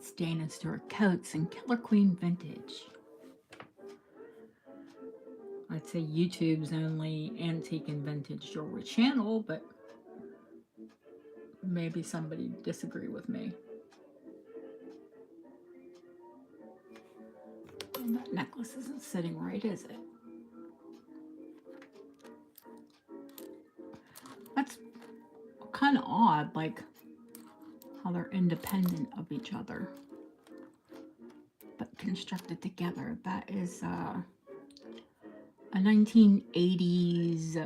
Stain and Stewart Coats and Killer Queen Vintage. I'd say YouTube's only antique and vintage jewelry channel, but maybe somebody disagree with me. And that necklace isn't sitting right, is it? That's kind of odd, like how they're independent of each other, but constructed together. That is a 1980s,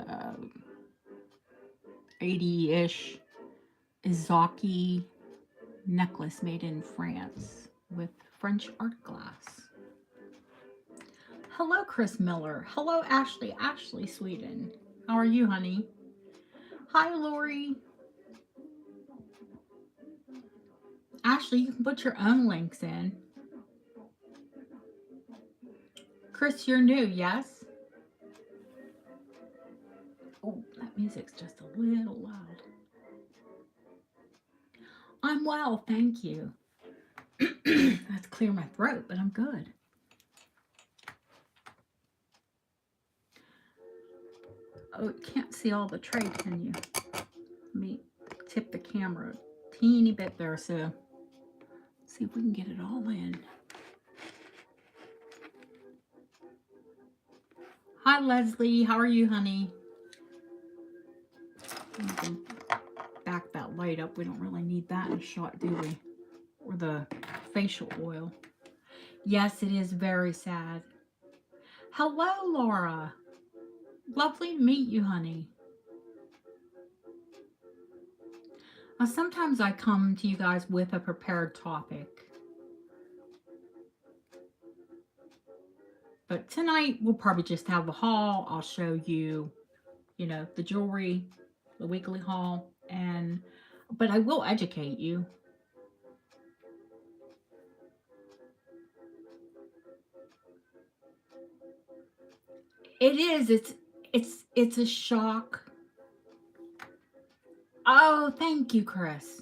80-ish Izaki necklace made in France with French art glass. Hello, Chris Miller. Hello, Ashley. Ashley Sweden. How are you, honey? Hi, Lori. Ashley, you can put your own links in. Chris, you're new, yes? Oh, that music's just a little loud. I'm well, thank you. That's clear my throat, but I'm good. Oh, you can't see all the tray, can you? Let me tip the camera a teeny bit there, so see if we can get it all in. Hi, Leslie. How are you, honey? Back that light up. We don't really need that in a shot, do we? Or the facial oil. Yes, it is very sad. Hello, Laura. Lovely to meet you, honey. Sometimes I come to you guys with a prepared topic. But tonight we'll probably just have a haul. I'll show you, the jewelry, the weekly haul, but I will educate you. It is. It's a shock. Oh, thank you, Chris.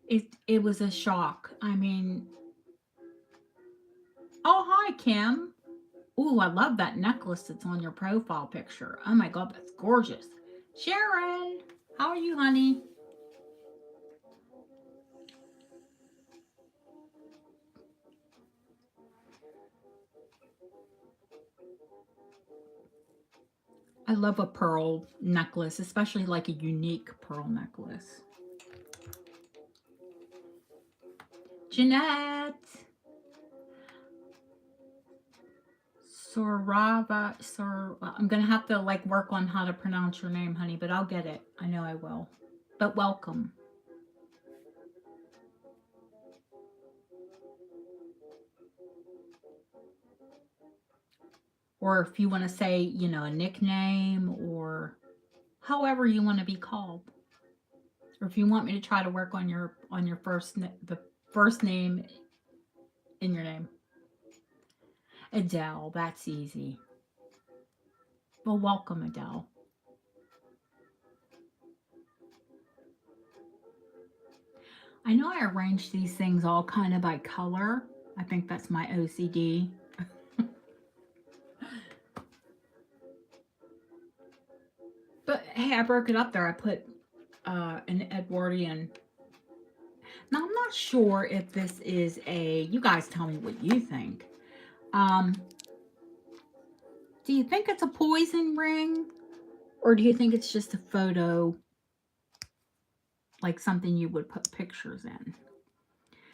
It was a shock. I mean, oh, hi, Kim. Ooh, I love that necklace that's on your profile picture. Oh my God, that's gorgeous. Sharon, how are you, honey? I love a pearl necklace, especially like a unique pearl necklace. Jeanette. Sorava, I'm going to have to work on how to pronounce your name, honey, but I'll get it. I know I will. But welcome. Or if you want to say, a nickname or however you want to be called. Or if you want me to try to work on your the first name in your name. Adele, that's easy. Well, welcome, Adele. I know I arranged these things all kind of by color. I think that's my OCD. But hey, I broke it up there. I put an Edwardian. Now, I'm not sure if this is you guys tell me what you think. Do you think it's a poison ring? Or do you think it's just a photo, like something you would put pictures in?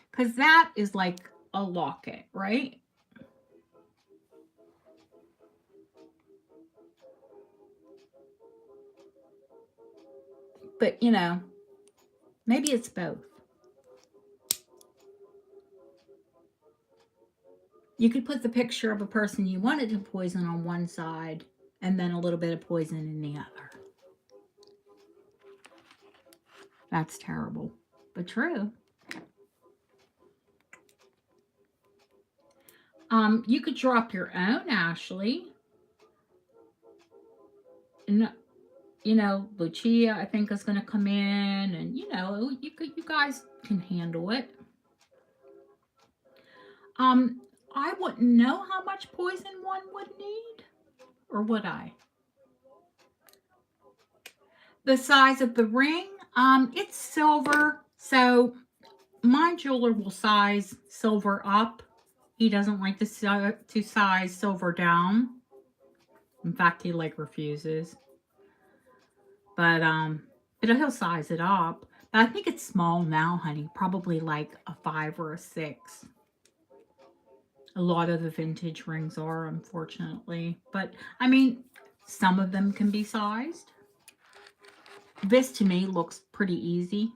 Because that is like a locket, right? But, maybe it's both. You could put the picture of a person you wanted to poison on one side and then a little bit of poison in the other. That's terrible, but true. You could draw up your own, Ashley. And, Lucia, I think, is going to come in, and you guys can handle it. I wouldn't know how much poison one would need, or would I? The size of the ring, it's silver, so my jeweler will size silver up. He doesn't like to size silver down. In fact, he like refuses. But he'll size it up. But I think it's small now, honey. Probably like a 5 or a 6. A lot of the vintage rings are, unfortunately. But, I mean, some of them can be sized. This, to me, looks pretty easy.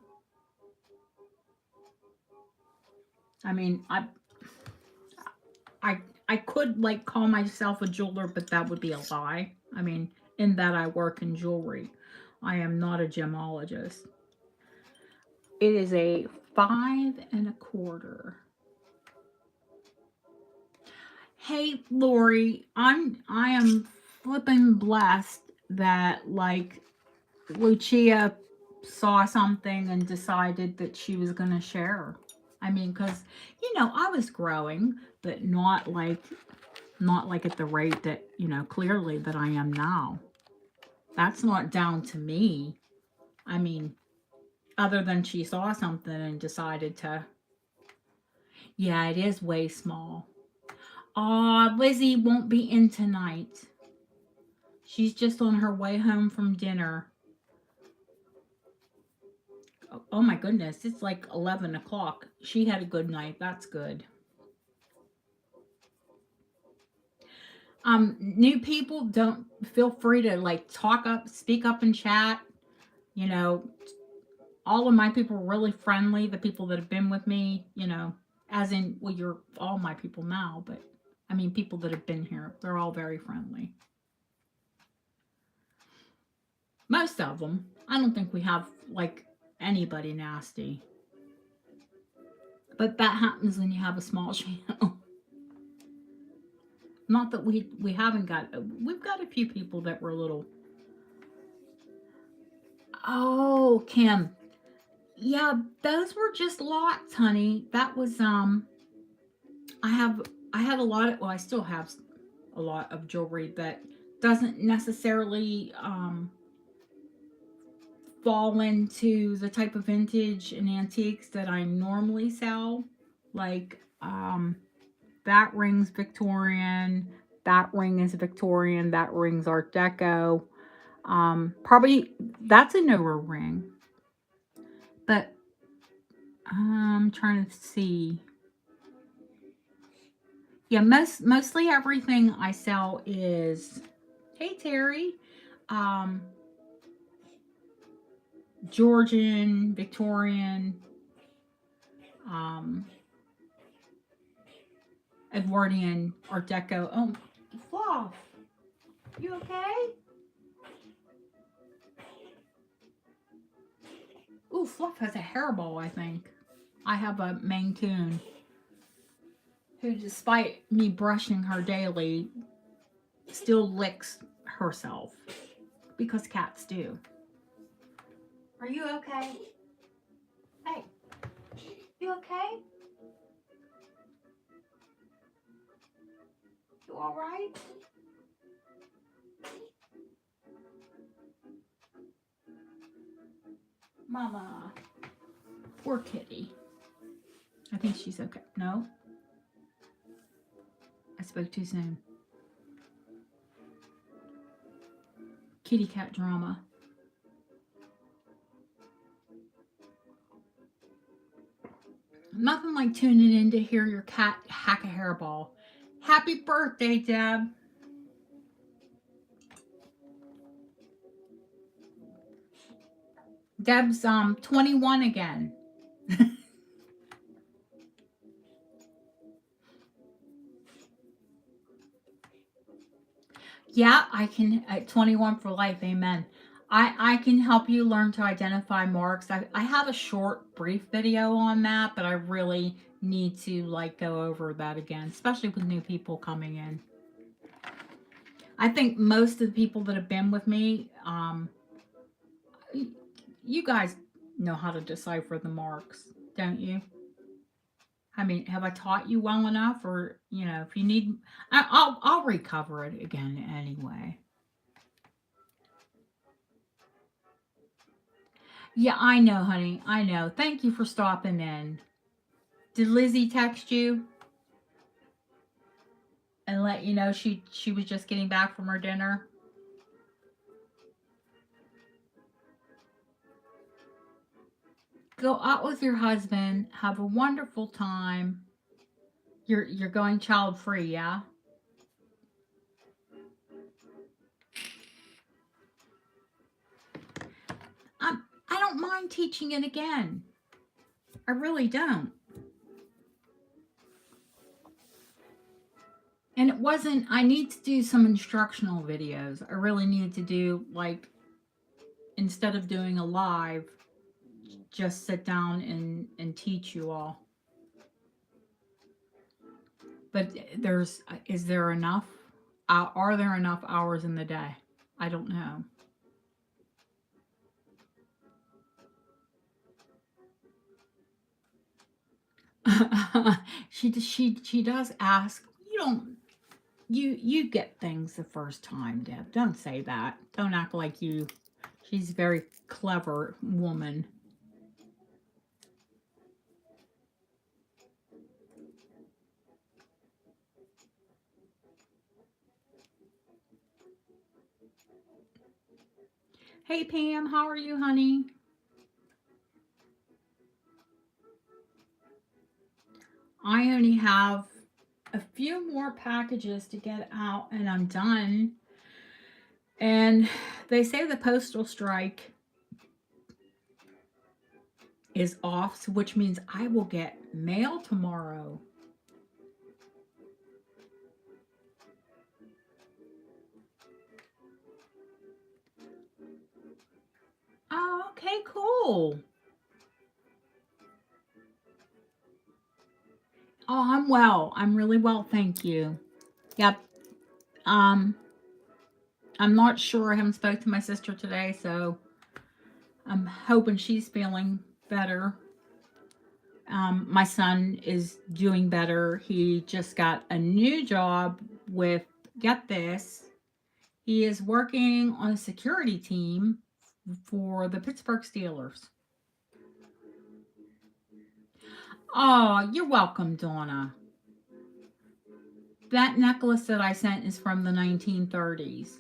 I mean, I could, like, call myself a jeweler, but that would be a lie. I mean, in that I work in jewelry. I am not a gemologist. It is a 5 1/4. Hey, Lori, I am flipping blessed that, like, Lucia saw something and decided that she was going to share. I mean, because, you know, I was growing, but not like at the rate that, you know, clearly that I am now. That's not down to me. I mean, other than she saw something and decided to, yeah, it is way small. Aw, Lizzie won't be in tonight. She's just on her way home from dinner. Oh my goodness, it's like 11 o'clock. She had a good night. That's good. New people, don't feel free to like speak up and chat. You know, all of my people are really friendly. The people that have been with me, you know, as in, well, you're all my people now, but I mean, people that have been here, they're all very friendly. Most of them. I don't think we have like anybody nasty. But that happens when you have a small channel. Not that we haven't got, we've got a few people that were a little. Oh, Kim. Yeah, those were just lots, honey. That was I had a lot of, well, I still have a lot of jewelry that doesn't necessarily fall into the type of vintage and antiques that I normally sell. Like that ring's Victorian, that ring is Victorian, that ring's Art Deco. Probably that's a newer ring. But I'm trying to see. Yeah, mostly everything I sell is, hey Terry, Georgian, Victorian, Edwardian, Art Deco. Oh, Fluff, you okay? Ooh, Fluff has a hairball, I think. I have a Maine Coon who, despite me brushing her daily, still licks herself. Because cats do. Are you okay? Hey, you okay? You all right? Mama. Poor kitty. I think she's okay. No? I spoke too soon. Kitty cat drama. Nothing like tuning in to hear your cat hack a hairball. Happy birthday, Deb. Deb's 21 again. Yeah, I can, 21 for life, amen. I can help you learn to identify marks. I have a short, brief video on that, but I really need to like go over that again, especially with new people coming in. I think most of the people that have been with me, you guys know how to decipher the marks, don't you? I mean, have I taught you well enough? Or, you know, if you need, I'll recover it again anyway. Yeah, I know, honey. I know. Thank you for stopping in. Did Lizzie text you and let you know she was just getting back from her dinner? Go out with your husband. Have a wonderful time. You're going child free, yeah? I don't mind teaching it again. I really don't. And it wasn't, I need to do some instructional videos. I really need to do, like, instead of doing a live, just sit down and teach you all. But is there enough? Are there enough hours in the day? I don't know. She does ask. You get things the first time, Deb. Don't say that. Don't act like you. She's a very clever woman. Hey Pam, how are you, honey? I only have a few more packages to get out and I'm done. And they say the postal strike is off, which means I will get mail tomorrow. Oh, okay, cool. Oh, I'm well. I'm really well, thank you. Yep. Um, I'm not sure. I haven't spoke to my sister today, so I'm hoping she's feeling better. My son is doing better. He just got a new job with, get this, he is working on a security team for the Pittsburgh Steelers. Oh, you're welcome, Donna. That necklace that I sent is from the 1930s.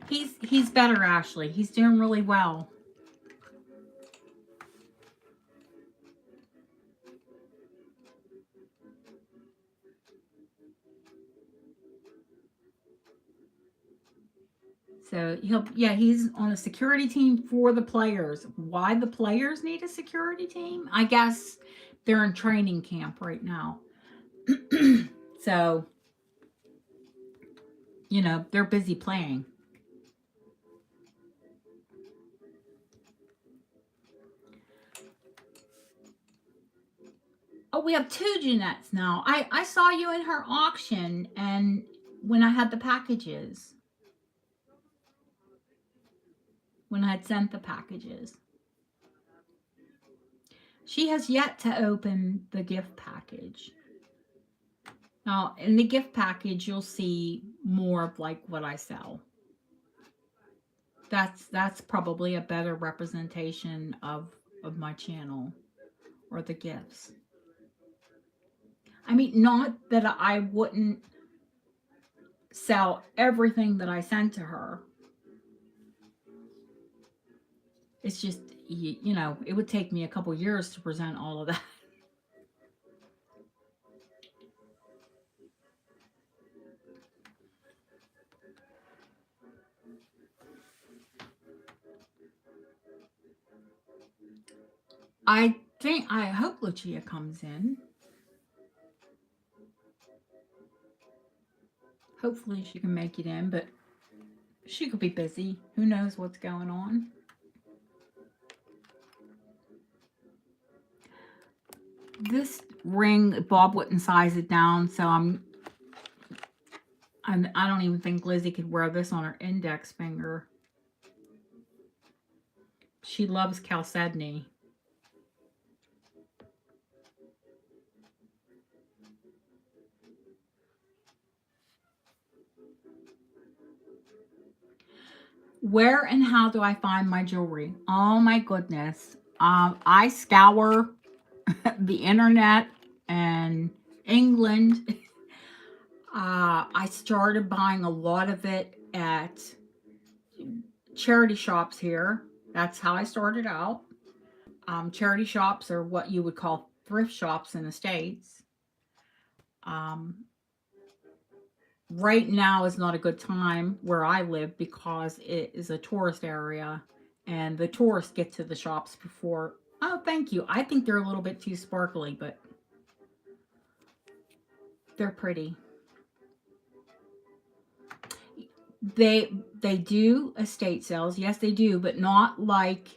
He's better, Ashley. He's doing really well. So he's on a security team for the players. Why the players need a security team? I guess they're in training camp right now. So, you know, they're busy playing. Oh, we have two Jeanettes now. I saw you in her auction and when I had the packages. When I had sent the packages. She has yet to open the gift package. Now, in the gift package, you'll see more of like what I sell. That's probably a better representation of my channel or the gifts. I mean, not that I wouldn't sell everything that I sent to her. It's just, you know, it would take me a couple years to present all of that. I hope Lucia comes in. Hopefully she can make it in, but she could be busy. Who knows what's going on? This ring, Bob wouldn't size it down, so I don't even think Lizzie could wear this on her index finger. She loves chalcedony. Where and how do I find my jewelry? Oh my goodness. I scour the internet and England. I started buying a lot of it at charity shops here. That's how I started out. Charity shops are what you would call thrift shops in the States. Um, right now is not a good time where I live because it is a tourist area and the tourists get to the shops before. Oh, thank you. I think they're a little bit too sparkly, but they're pretty. They do estate sales. Yes, they do, but not like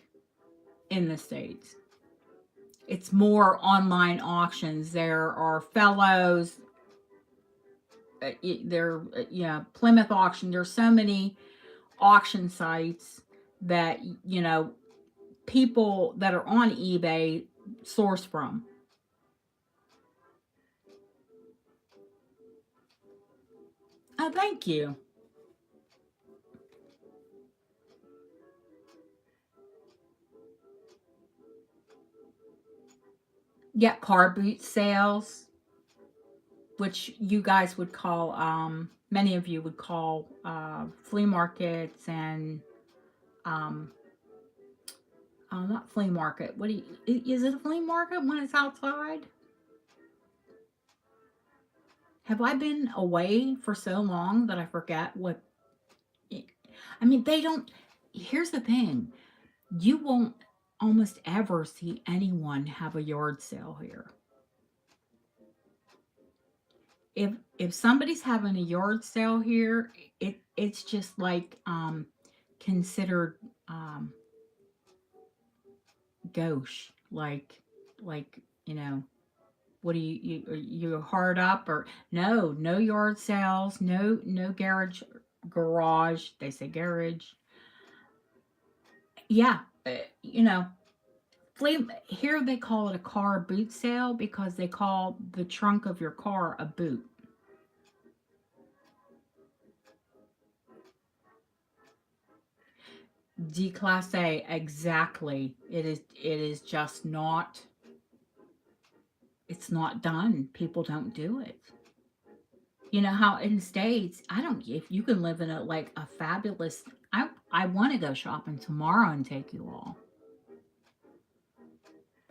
in the States. It's more online auctions. There are fellows, yeah, Plymouth auction. There's so many auction sites that, you know, people that are on eBay source from. Oh, thank you. Yeah, car boot sales, which you guys would call, many of you would call flea markets and, um, not flea market. What do you, is it a flea market when it's outside? Have I been away for so long that I forget what, I mean, they don't, here's the thing. You won't almost ever see anyone have a yard sale here. If somebody's having a yard sale here, it's just like considered gauche, like you know, what do you hard up, or no yard sales, no garage, they say garage. Yeah, you know, here they call it a car boot sale because they call the trunk of your car a boot. Declasse, exactly. It is just not, it's not done. People don't do it. You know how in States, I don't, if you can live in a like a fabulous, I want to go shopping tomorrow and take you all.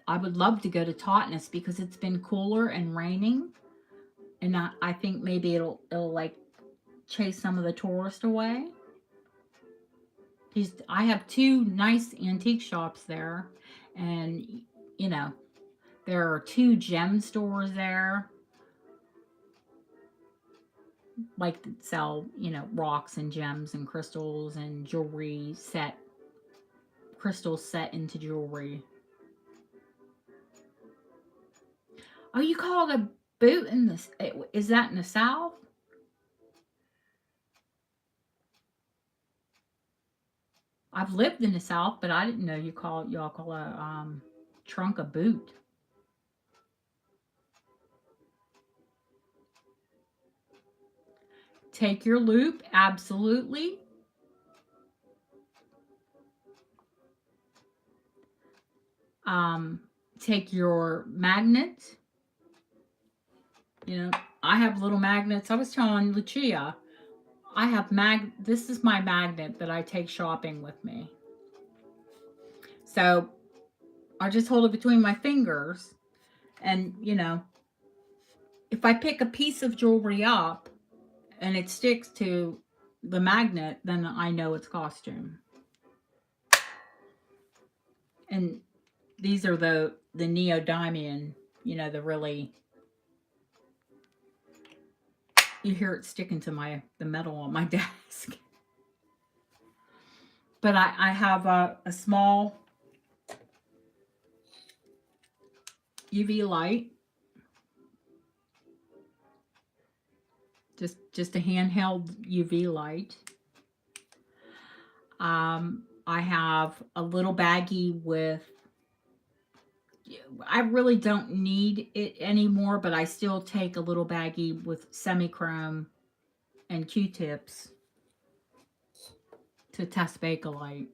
I would love to go to Totnes because it's been cooler and raining, and I think maybe it'll like chase some of the tourists away. I have two nice antique shops there, and you know, there are two gem stores there, like that sell, you know, rocks and gems and crystals and jewelry set, crystals set into jewelry. Oh, you call it a boot in this? Is that in the South? I've lived in the South, but I didn't know y'all call a trunk a boot. Take your loop, absolutely. Take your magnet. You know, I have little magnets. I was telling Lucia, I have this is my magnet that I take shopping with me. So I just hold it between my fingers, and you know, if I pick a piece of jewelry up and it sticks to the magnet, then I know it's costume. And these are the neodymium, you know, the really, you hear it sticking to the metal on my desk. But I have a small UV light, just a handheld UV light. I have a little baggie with, I really don't need it anymore, but I still take a little baggie with semi-chrome and Q-tips to test Bakelite.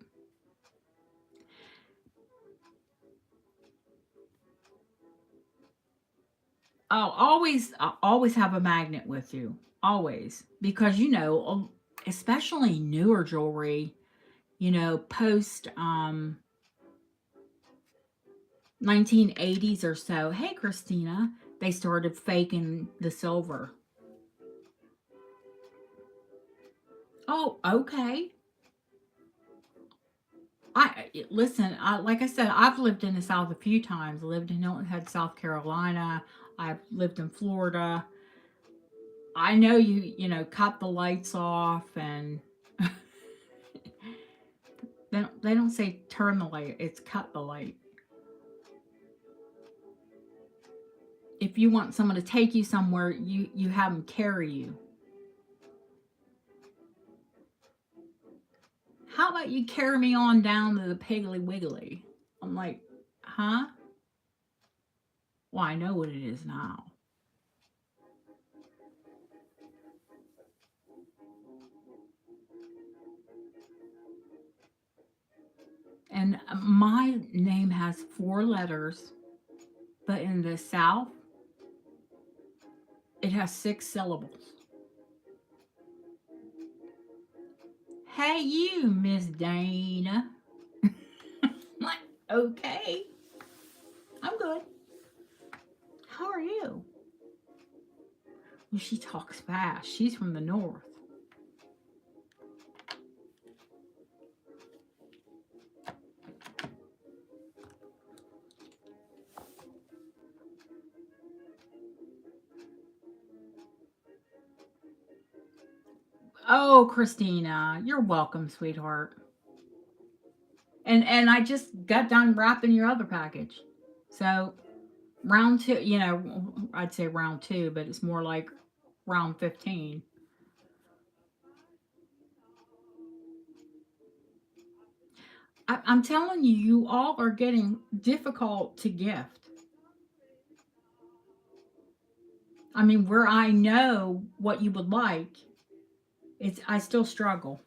Always have a magnet with you. Always. Because, especially newer jewelry, post 1980s or so. Hey, Christina. They started faking the silver. Oh, okay. Listen. Like I said, I've lived in the South a few times. I lived in Hilton Head, South Carolina. I've lived in Florida. I know cut the lights off, and they don't say turn the light. It's cut the light. If you want someone to take you somewhere, you have them carry you. How about you carry me on down to the Piggly Wiggly? I'm like, huh? Well, I know what it is now. And my name has 4 letters, but in the South, it has 6 syllables. Hey, you, Miss Dana. Like, okay. I'm good. How are you? Well, she talks fast. She's from the North. Oh, Christina, you're welcome, sweetheart. And I just got done wrapping your other package. So round 2, I'd say round 2, but it's more like round 15. I'm telling you, you all are getting difficult to gift. I mean, where I know what you would like, I still struggle.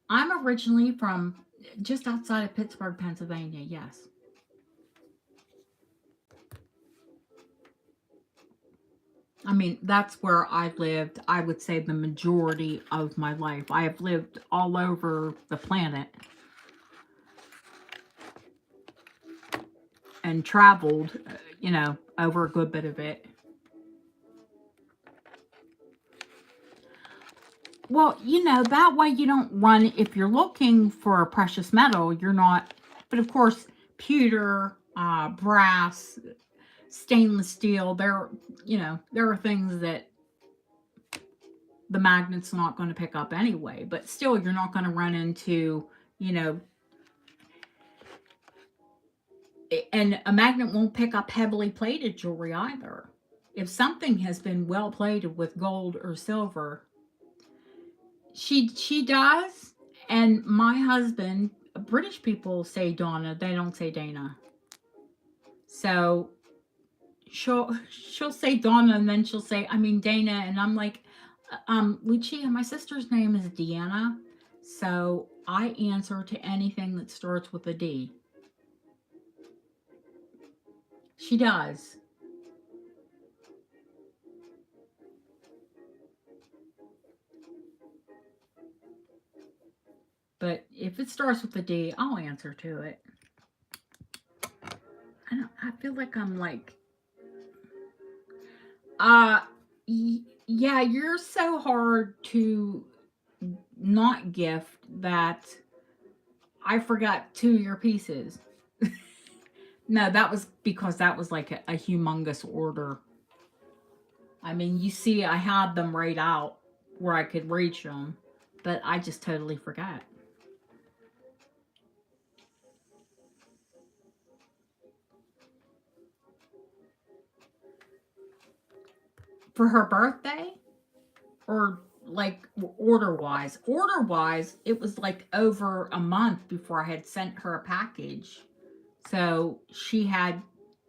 I'm originally from just outside of Pittsburgh, Pennsylvania. Yes. I mean, that's where I lived, I would say, the majority of my life. I have lived all over the planet and traveled, over a good bit of it. Well, that way you don't run, if you're looking for a precious metal, you're not, but of course, pewter, brass, stainless steel, there are things that the magnet's not going to pick up anyway, but still, you're not going to run into, you know, and a magnet won't pick up heavily plated jewelry either. If something has been well plated with gold or silver, she does. And my husband, British people say Donna, they don't say Dana. So she'll say Donna, and then she'll say, I mean Dana, and I'm like, Lucia, my sister's name is Deanna, so I answer to anything that starts with a D. She does. But if it starts with a D, I'll answer to it. I feel like I'm like, uh, yeah, you're so hard to not gift that I forgot 2 of your pieces. No, that was because that was like a humongous order. I mean, you see, I had them right out where I could reach them, but I just totally forgot. For her birthday? Or like order-wise? Order-wise, it was like over a month before I had sent her a package. So she had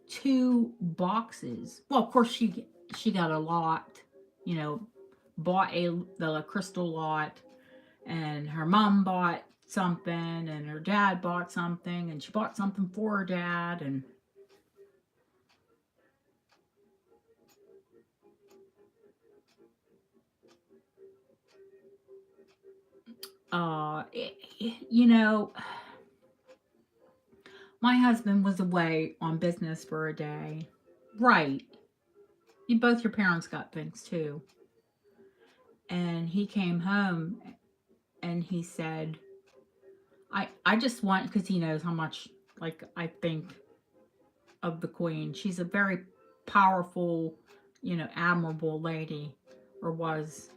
2 boxes. Well, of course she got a lot, you know, bought the crystal lot, and her mom bought something, and her dad bought something, and she bought something for her dad, and you know, my husband was away on business for a day. Right. You both your parents got things too. And he came home and he said, I just want, because he knows how much like I think of the queen. She's a very powerful, you know, admirable lady, or was.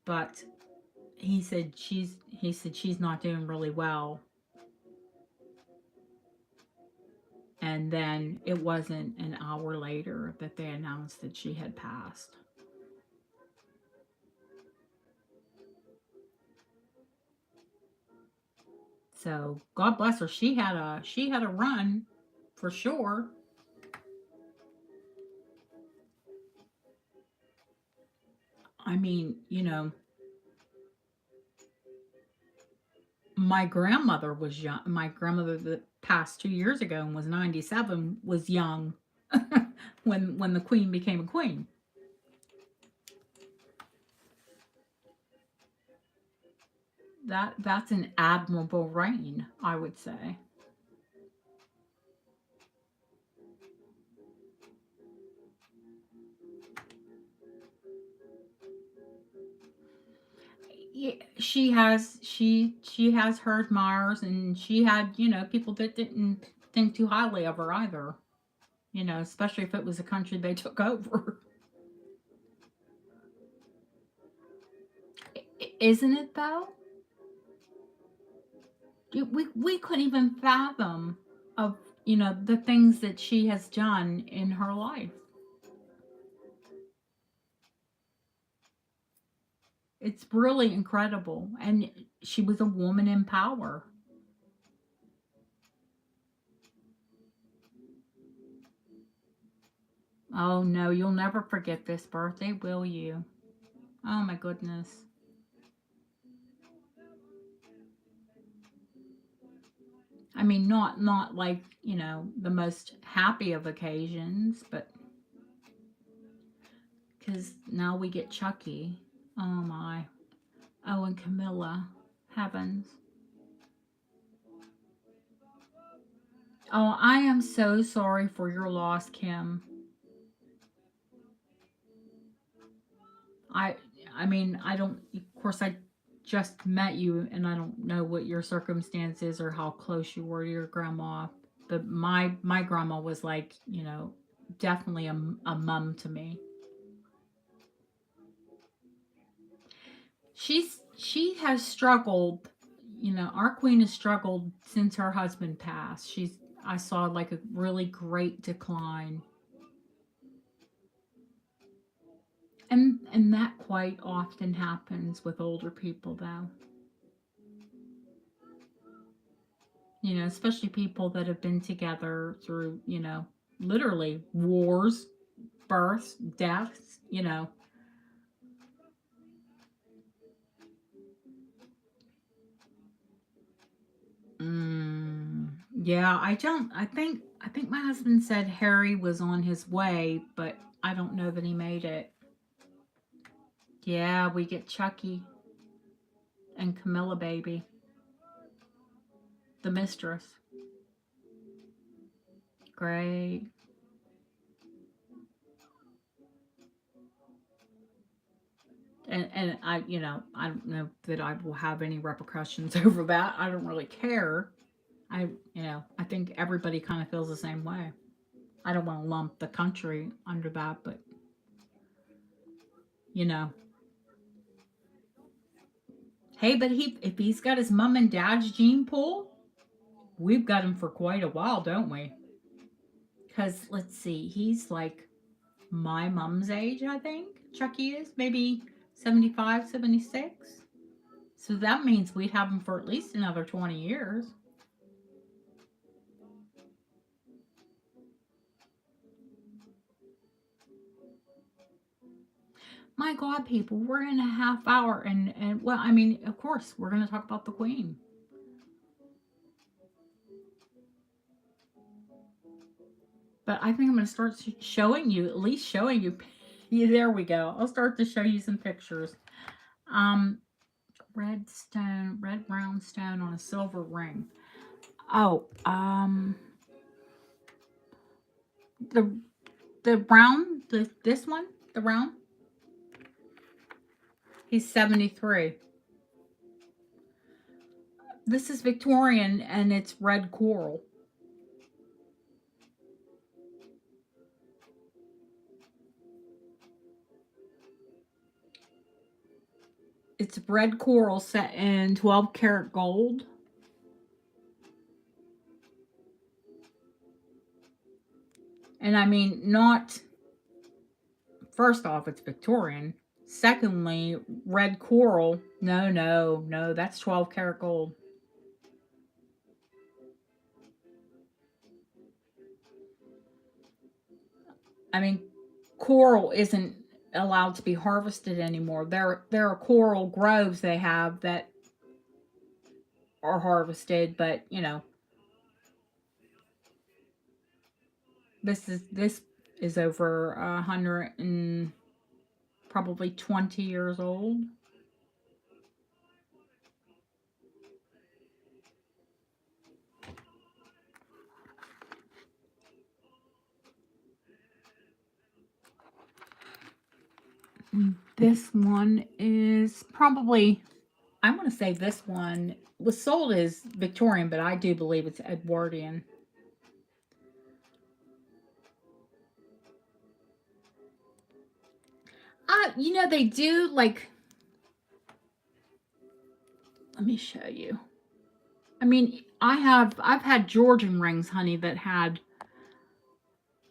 But he said she's not doing really well. And then it wasn't an hour later that they announced that she had passed. So God bless her. She had a run for sure. I mean, you know, my grandmother was young. My grandmother that passed 2 years ago and was 97 was young when the queen became a queen. That's an admirable reign, I would say. Yeah, she has her admirers, and she had, you know, people that didn't think too highly of her either. You know, especially if it was a country they took over. Isn't it though? We couldn't even fathom of, you know, the things that she has done in her life. It's really incredible, and she was a woman in power. Oh no, you'll never forget this birthday, will you? Oh my goodness. I mean, not like, you know, the most happy of occasions, but because now we get Chucky. Oh my. Oh, and Camilla. Heavens. Oh, I am so sorry for your loss, Kim. I I mean, I don't, of course I just met you and I don't know what your circumstances or how close you were to your grandma, but my grandma was like, you know, definitely a mum to me. She has struggled, you know, our queen has struggled since her husband passed. She's I saw like a really great decline. And that quite often happens with older people though. You know, especially people that have been together through, you know, literally wars, births, deaths, you know. Yeah, I think my husband said Harry was on his way, but I don't know that he made it. Yeah, we get Chucky and Camilla baby, the mistress. Great. And I, you know, I don't know that I will have any repercussions over that. I don't really care. You know, I think everybody kind of feels the same way. I don't want to lump the country under that, but you know, hey, but if he's got his mom and dad's gene pool, we've got him for quite a while, don't we? Because let's see, he's like my mom's age, I think Chucky is. Maybe 75, 76. So that means we'd have him for at least another 20 years. My God, people, we're in a half hour. And well, I mean, of course, we're going to talk about the Queen. But I think I'm going to start showing you, at least showing you. Yeah, there we go. I'll start to show you some pictures. Um, red stone, red brown stone on a silver ring. Oh, the brown, this one, the round. He's 73. This is Victorian and it's red coral. It's red coral set in 12 karat gold. And I mean, not, first off, it's Victorian. Secondly, red coral. No, no, no, that's 12 karat gold. I mean, coral isn't allowed to be harvested anymore. There are coral groves they have that are harvested, but you know, this is over 100 and probably 20 years old. This one is probably, I'm going to say this one was sold as Victorian, but I do believe it's Edwardian. You know, they do like, let me show you. I mean, I've had Georgian rings, honey, that had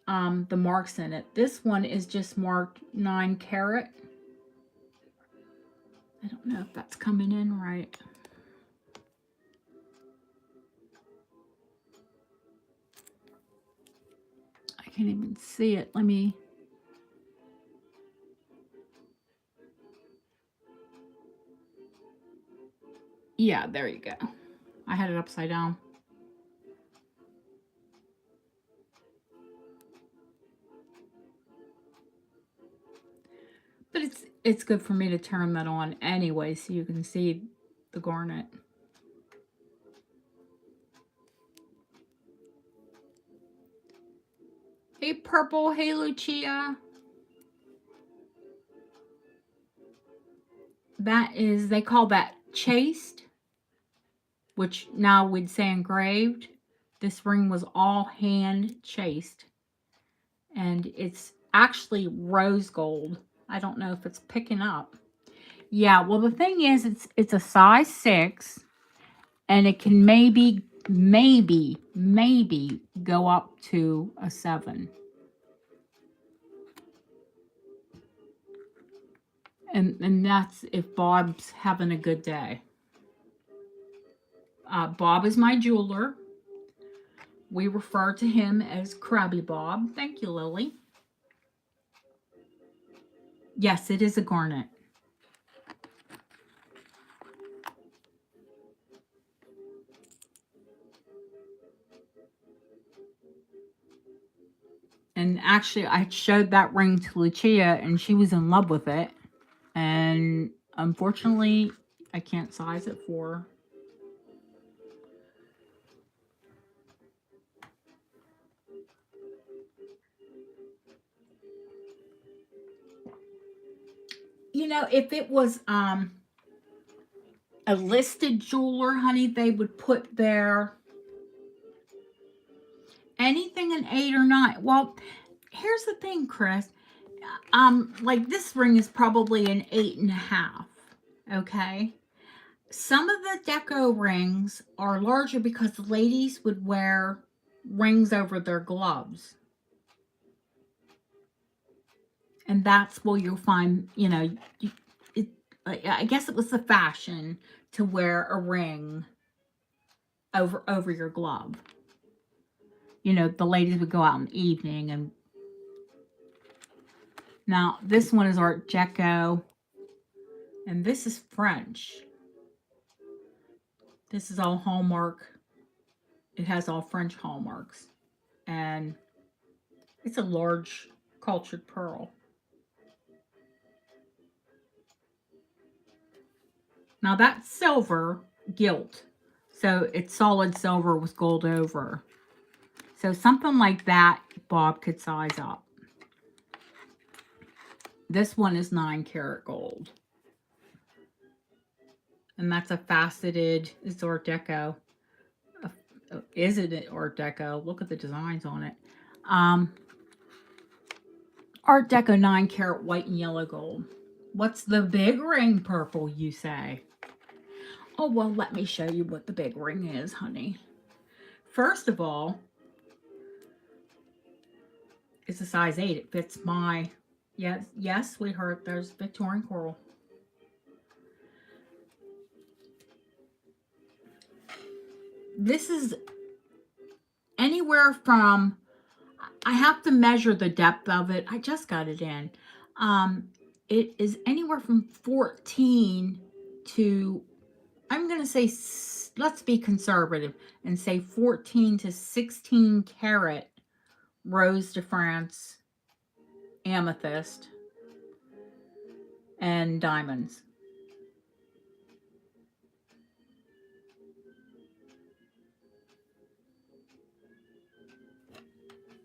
the marks in it. This one is just marked 9 karat. I don't know if that's coming in right. I can't even see it. Let me. Yeah, there you go. I had it upside down. But it's good for me to turn that on anyway so you can see the garnet. Hey, Purple. Hey, Lucia. That is, they call that chased, which now we'd say engraved. This ring was all hand chased. And it's actually rose gold. I don't know if it's picking up. Yeah, well, the thing is, it's a size 6, and it can maybe go up to a 7. And that's if Bob's having a good day. Bob is my jeweler. We refer to him as Krabby Bob. Thank you, Lily. Yes, it is a garnet. And actually, I showed that ring to Lucia, and she was in love with it. And unfortunately, I can't size it for her. You know, if it was a listed jeweler, honey, they would put their anything an 8 or 9. Well, here's the thing, Chris. Like this ring is probably an 8.5. Okay. Some of the deco rings are larger because the ladies would wear rings over their gloves. And that's where you'll find, you know, it, I guess it was the fashion to wear a ring over your glove. You know, the ladies would go out in the evening. And now this one is Art Deco, and this is French. This is all hallmark. It has all French hallmarks, and it's a large cultured pearl. Now that's silver gilt, so it's solid silver with gold over. So something like that, Bob could size up. This one is 9 karat gold. And that's a faceted, it's Art Deco. Is it Art Deco? Look at the designs on it. Art Deco 9 karat white and yellow gold. What's the big ring, Purple, you say? Oh, well, let me show you what the big ring is, honey. First of all, it's a size 8. It fits my, yes, sweetheart, there's Victorian coral. This is anywhere from, I have to measure the depth of it. I just got it in. It is anywhere from 14 to, I'm going to say, let's be conservative and say 14 to 16 karat Rose de France, amethyst, and diamonds.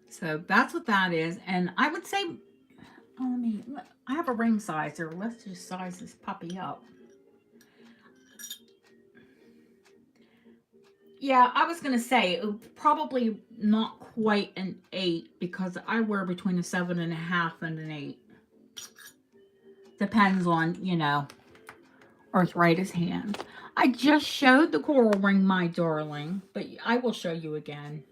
So that's what that is. And I would say, I have a ring sizer. Let's just size this puppy up. Yeah, I was going to say, probably not quite an 8 because I wear between a 7.5 and an 8. Depends on, you know, arthritis hands. I just showed the coral ring, my darling, but I will show you again.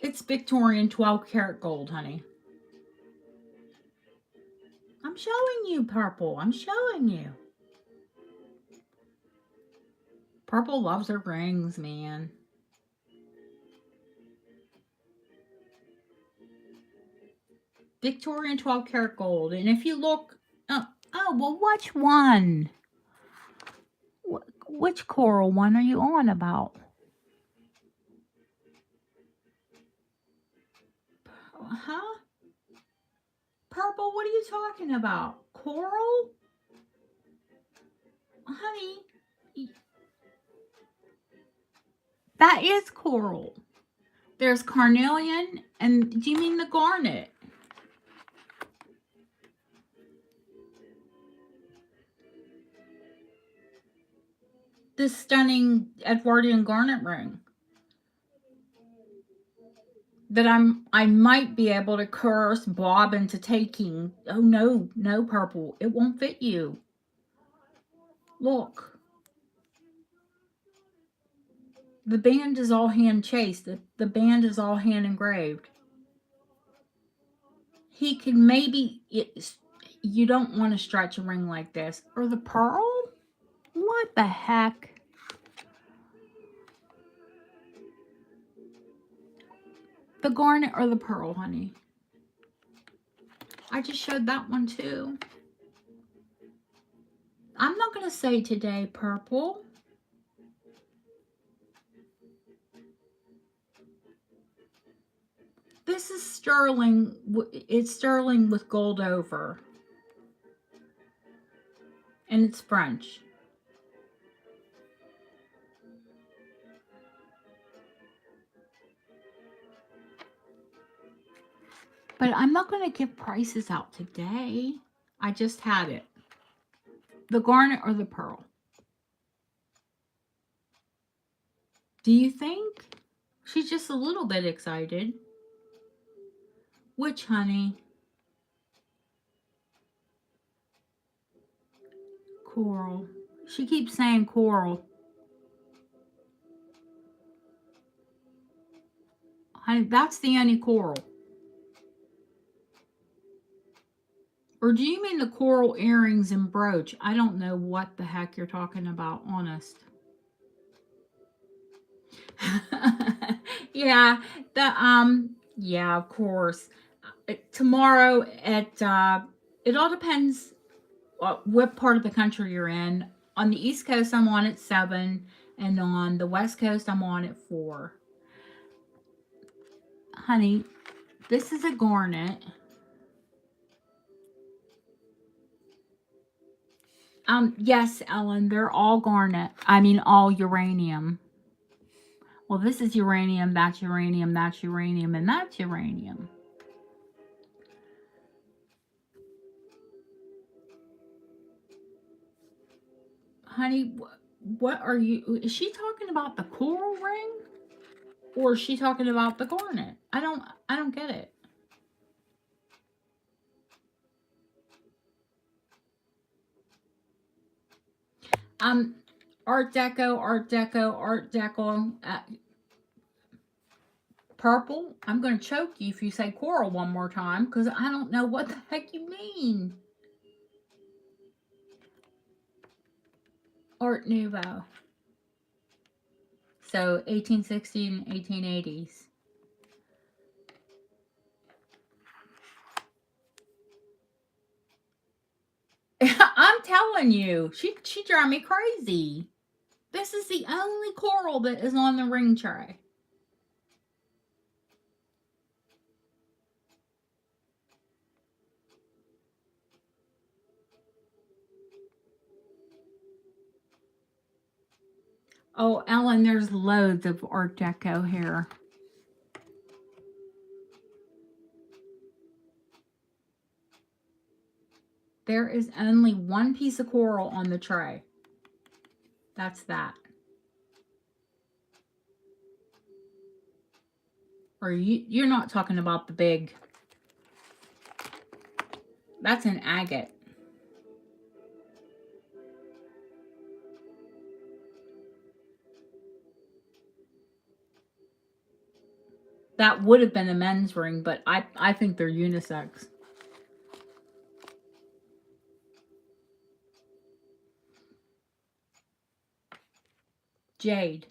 It's Victorian 12 karat gold, honey. I'm showing you, Purple. I'm showing you. Purple loves her rings, man. Victorian 12 karat gold. And if you look, oh, well, which one? Which coral one are you on about? Huh? Purple, what are you talking about? Coral? Honey, that is coral. There's carnelian, and do you mean the garnet? This stunning Edwardian garnet ring that I might be able to curse Bob into taking. Oh no, Purple, it won't fit you. Look. The band is all hand chased. The band is all hand engraved. He can maybe, you don't want to stretch a ring like this. Or the pearl? What the heck? The garnet or the pearl, honey? I just showed that one too. I'm not going to say today, Purple. This is sterling. It's sterling with gold over. And it's French. But I'm not going to give prices out today. I just had it. The garnet or the pearl? Do you think? She's just a little bit excited. Which, honey? Coral. She keeps saying coral. Honey, that's the only coral. Or do you mean the coral earrings and brooch? I don't know what the heck you're talking about, honest. Yeah, yeah, of course. Tomorrow at it all depends what part of the country you're in. On the East Coast, I'm on at 7, and on the West Coast, I'm on at 4. Honey, this is a garnet. Yes, Ellen, they're all garnet. I mean, all uranium. Well, this is uranium, that's uranium, that's uranium, and that's uranium. Honey, what are you... Is she talking about the coral ring? Or is she talking about the garnet? I don't get it. Art Deco, Art Deco, Art Deco. Purple? I'm going to choke you if you say coral one more time, because I don't know what the heck you mean. Art Nouveau. So 1860 and 1880s. I'm telling you, she drive me crazy. This is the only coral that is on the ring tray. Oh, Ellen, there's loads of Art Deco here. There is only one piece of coral on the tray. That's that. Or you're not talking about the big... That's an agate. That would have been a men's ring, but I think they're unisex. Jade.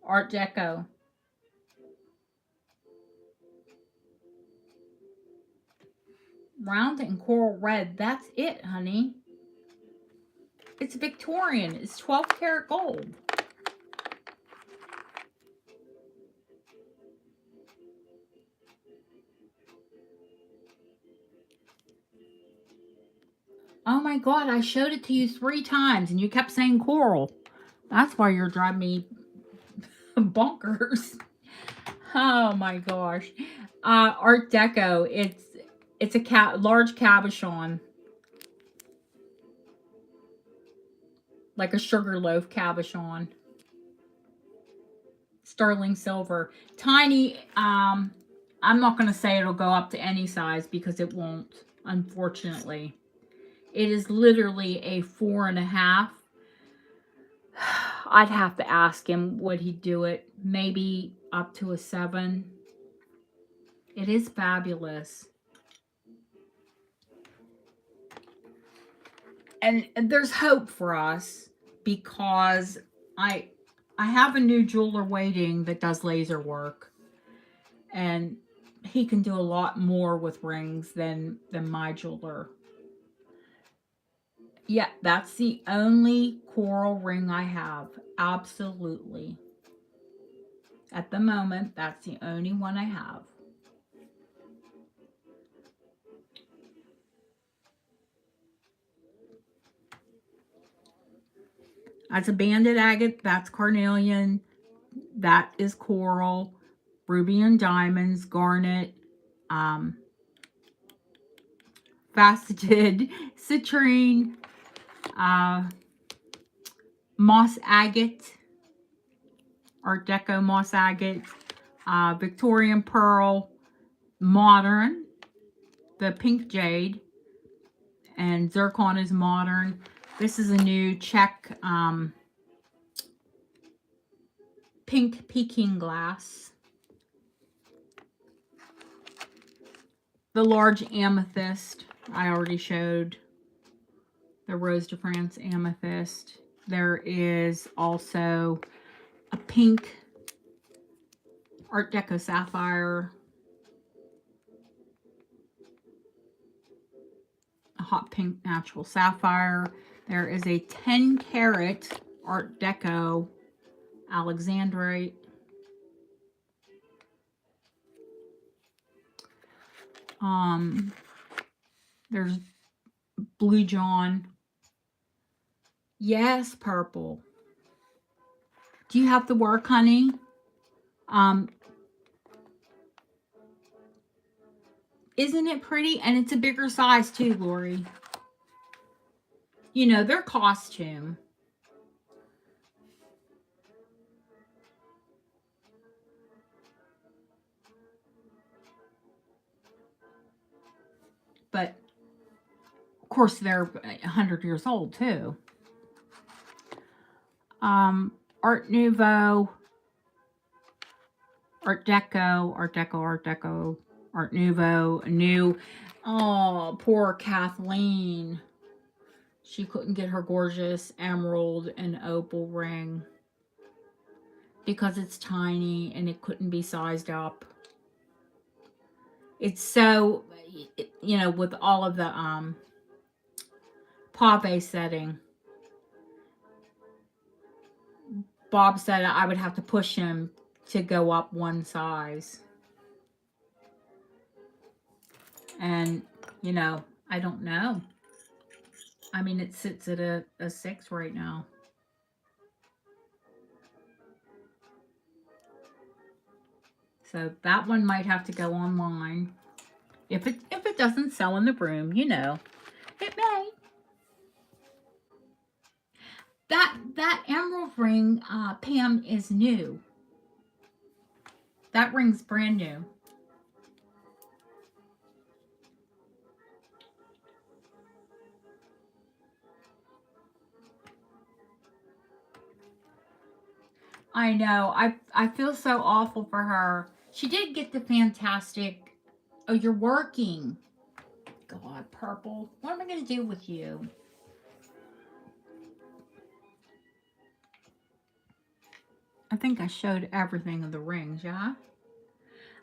Art Deco. Round and coral red. That's it, honey. It's Victorian. It's 12 karat gold. Oh my God, I showed it to you 3 times and you kept saying coral. That's why you're driving me bonkers. Oh my gosh. Art Deco. It's a large cabochon. Like a sugar loaf cabochon. Sterling silver. Tiny, I'm not going to say it'll go up to any size because it won't, unfortunately. It is literally a 4.5. I'd have to ask him, would he do it? Maybe up to a 7. It is fabulous. And there's hope for us because I have a new jeweler waiting that does laser work. And he can do a lot more with rings than my jeweler. Yeah, that's the only coral ring I have. Absolutely. At the moment, that's the only one I have. That's a banded agate. That's carnelian. That is coral. Ruby and diamonds. Garnet. Faceted. Citrine. Moss agate. Art Deco moss agate. Victorian pearl. Modern. The pink jade. And zircon is modern. This is a new Czech pink Peking glass. the large amethyst. I already showed the Rose de France amethyst. There is also a pink Art Deco sapphire, a hot pink natural sapphire. There is a 10 carat Art Deco Alexandrite. There's Blue John. Yes, purple. Do you have to work, honey? Isn't it pretty? And it's a bigger size too, Lori. You know, their costume. But, of course, they're 100 years old too. Art Nouveau, Art Deco, Art Deco, Art Deco, Art Nouveau, new. Oh, poor Kathleen. She couldn't get her gorgeous emerald and opal ring because it's tiny and it couldn't be sized up. It's so, you know, with all of the pave setting. Bob said I would have to push him to go up one size. And, you know, I don't know. I mean, it sits at a 6 right now. So that one might have to go online. If it doesn't sell in the room, you know, it may. That emerald ring, Pam, is new. That ring's brand new. I know. I feel so awful for her. She did get the fantastic. Oh, you're working. God, purple. What am I going to do with you? I think I showed everything of the rings, yeah?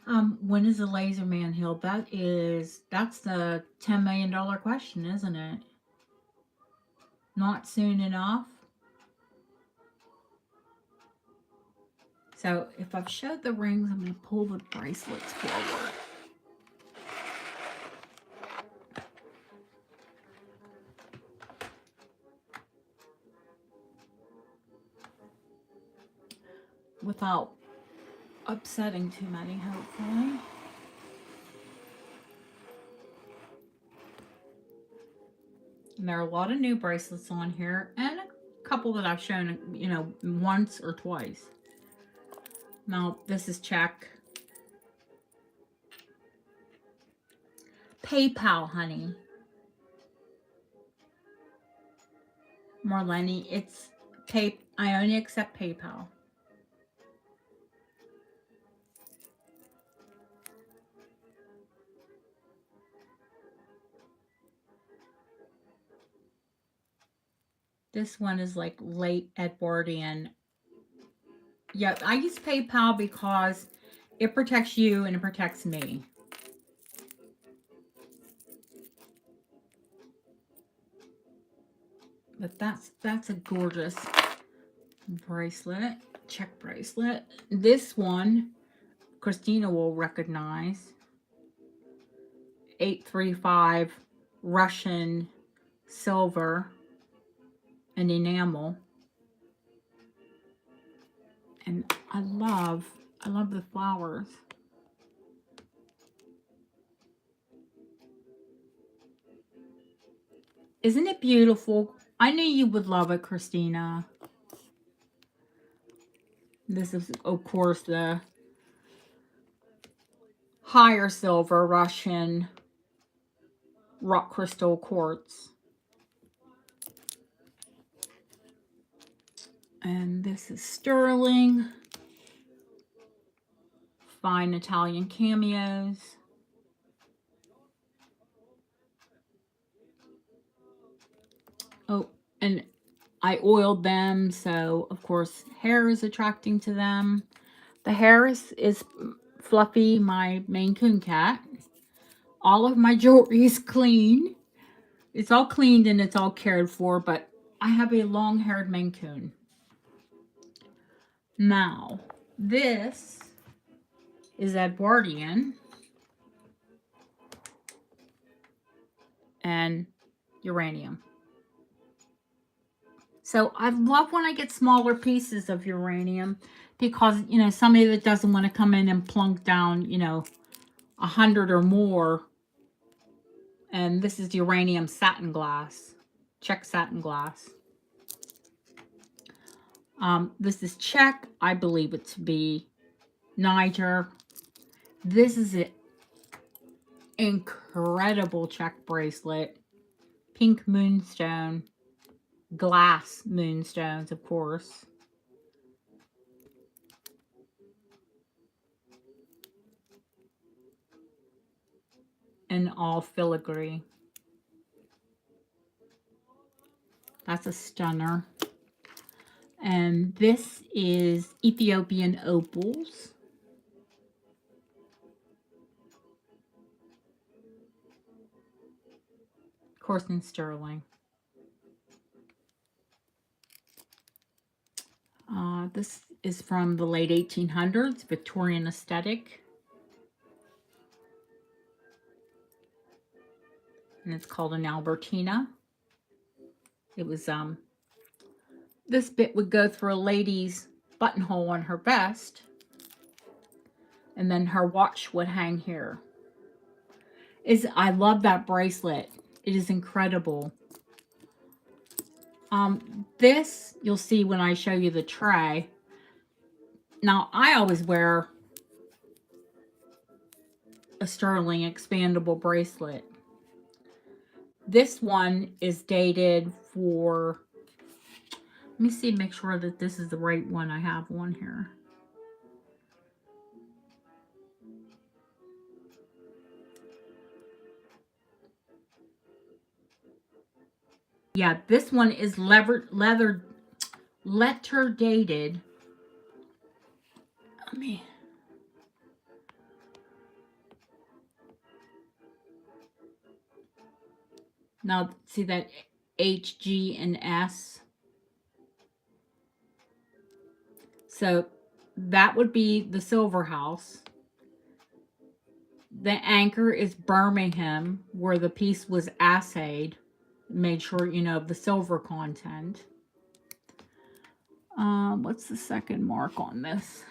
When is the Laser Man healed? That's the $10 million question, isn't it? Not soon enough. So if I've showed the rings, I'm going to pull the bracelets forward. Without upsetting too many, hopefully. And there are a lot of new bracelets on here, and a couple that I've shown, you know, once or twice. Now, this is check. PayPal, honey. Marlene, it's I only accept PayPal. This one is like late Edwardian. Yeah, I use PayPal because it protects you and it protects me. But that's a gorgeous bracelet, check bracelet. This one, Christina will recognize. 835 Russian silver and enamel. And I love the flowers. Isn't it beautiful? I knew you would love it, Christina. This is, of course, the higher silver Russian rock crystal quartz. And this is sterling. Fine Italian cameos. Oh, and I oiled them, so of course hair is attracting to them. The hair is Fluffy, my Maine Coon cat. All of my jewelry is clean. It's all cleaned and it's all cared for, but I have a long-haired Maine Coon. Now, this is Edwardian and uranium. So I love when I get smaller pieces of uranium because, you know, somebody that doesn't want to come in and plunk down, you know, 100 or more. And this is uranium satin glass, Czech satin glass. This is Czech. I believe it to be Niger. This is an incredible Czech bracelet. Pink moonstone. Glass moonstones, of course. And all filigree. That's a stunner. And this is Ethiopian opals. Of course, in sterling. This is from the late 1800s, Victorian aesthetic. And it's called an Albertina. It was, this bit would go through a lady's buttonhole on her vest. And then her watch would hang here. I love that bracelet. It is incredible. This, you'll see when I show you the tray. Now, I always wear a sterling expandable bracelet. This one is dated for, let me see, make sure that this is the right one. I have one here. Yeah, this one is letter dated. Let me. Now, see that H, G, and S? So that would be the silver house. The anchor is Birmingham, where the piece was assayed. Made sure, you know, of the silver content. What's the second mark on this?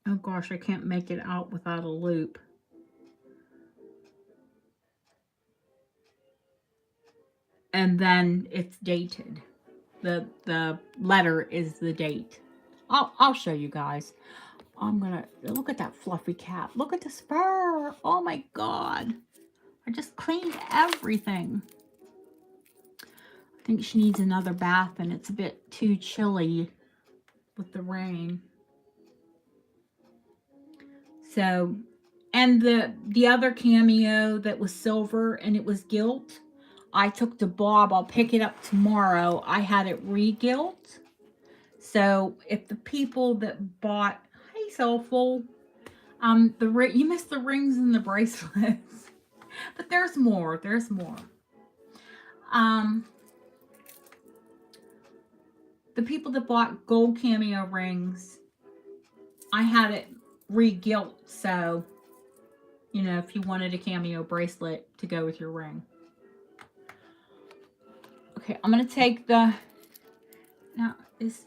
Oh gosh, I can't make it out without a loop. And then it's dated. The letter is the date. I'll show you guys. I'm gonna look at that fluffy cat. Look at this fur. Oh my god. I just cleaned everything. I think she needs another bath and it's a bit too chilly with the rain. So, and the other cameo that was silver and it was gilt, I took to Bob. I'll pick it up tomorrow. I had it re-gilt. So if the people that bought, hey Soulful, you missed the rings and the bracelets, but there's more. There's more. The people that bought gold cameo rings, I had it re-gilt. So, you know, if you wanted a cameo bracelet to go with your ring. Okay, I'm gonna take the. Now is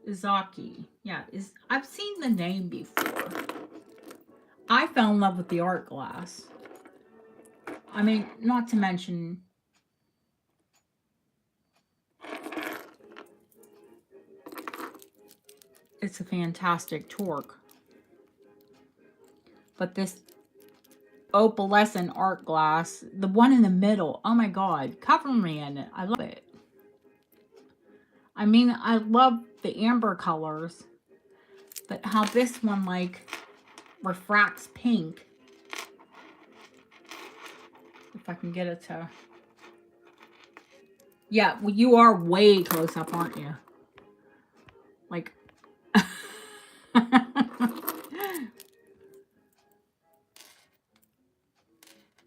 Izaki. Yeah, I've seen the name before. I fell in love with the art glass. I mean, not to mention it's a fantastic torque. But this opalescent art glass, the one in the middle, oh my god, cover me in it. I love it. I mean, I love the amber colors, but how this one like refracts pink. if I can get it to... Yeah, well, you are way close up, aren't you? Like...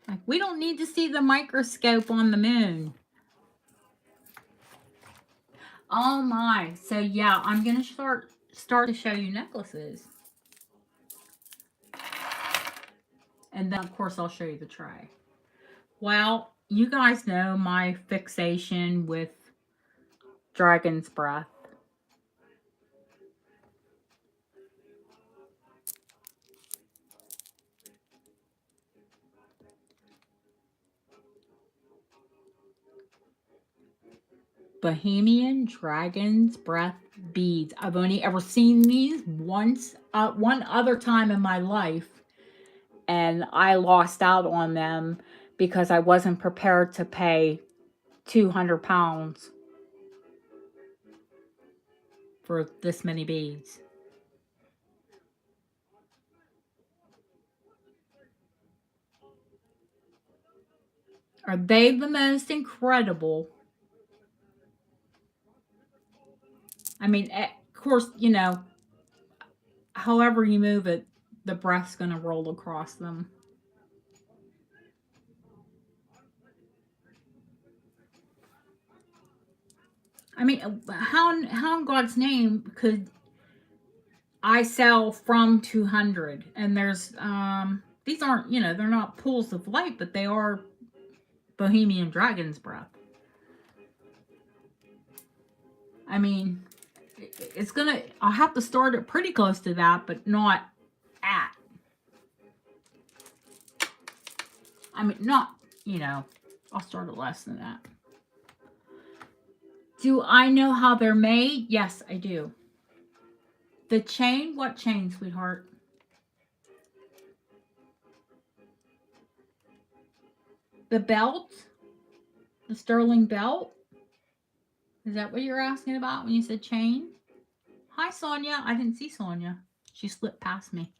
Like, we don't need to see the microscope on the moon. Oh my. So yeah, I'm going to start to show you necklaces. And then, of course, I'll show you the tray. Well, you guys know my fixation with Dragon's Breath. Bohemian Dragon's Breath beads. I've only ever seen these once, one other time in my life, and I lost out on them because I wasn't prepared to pay 200 pounds for this many beads. Are they the most incredible? I mean, of course, you know, however you move it, the breath's going to roll across them. I mean, how in God's name could I sell from 200? And there's, these aren't, you know, they're not pools of light, but they are Bohemian Dragon's Breath. I mean, it's gonna, I'll have to start it pretty close to that, but not at. I mean, not, you know, I'll start it less than that. Do I know how they're made? Yes, I do. The chain? What chain, sweetheart? The belt? The sterling belt? Is that what you're asking about when you said chain? Hi, Sonia. I didn't see Sonia. She slipped past me.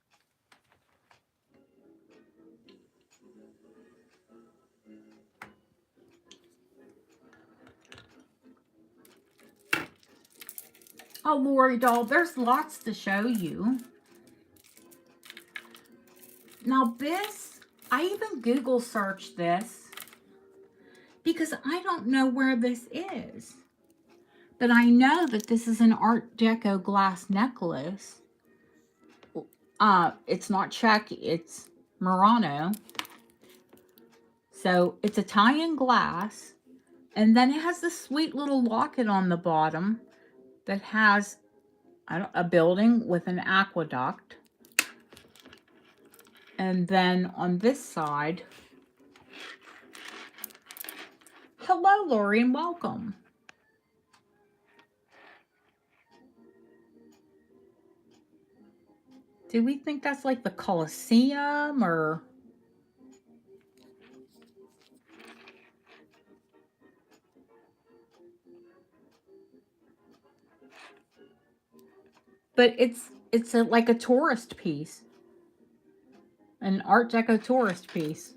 Oh, Lori doll, there's lots to show you. Now this, I even Google searched this because I don't know where this is. But I know that this is an Art Deco glass necklace. It's not Czech, it's Murano. So it's Italian glass. And then it has this sweet little locket on the bottom that has a building with an aqueduct. And then on this side, hello, Lori, and welcome. Do we think that's like the Colosseum or... But it's like a tourist piece. An Art Deco tourist piece.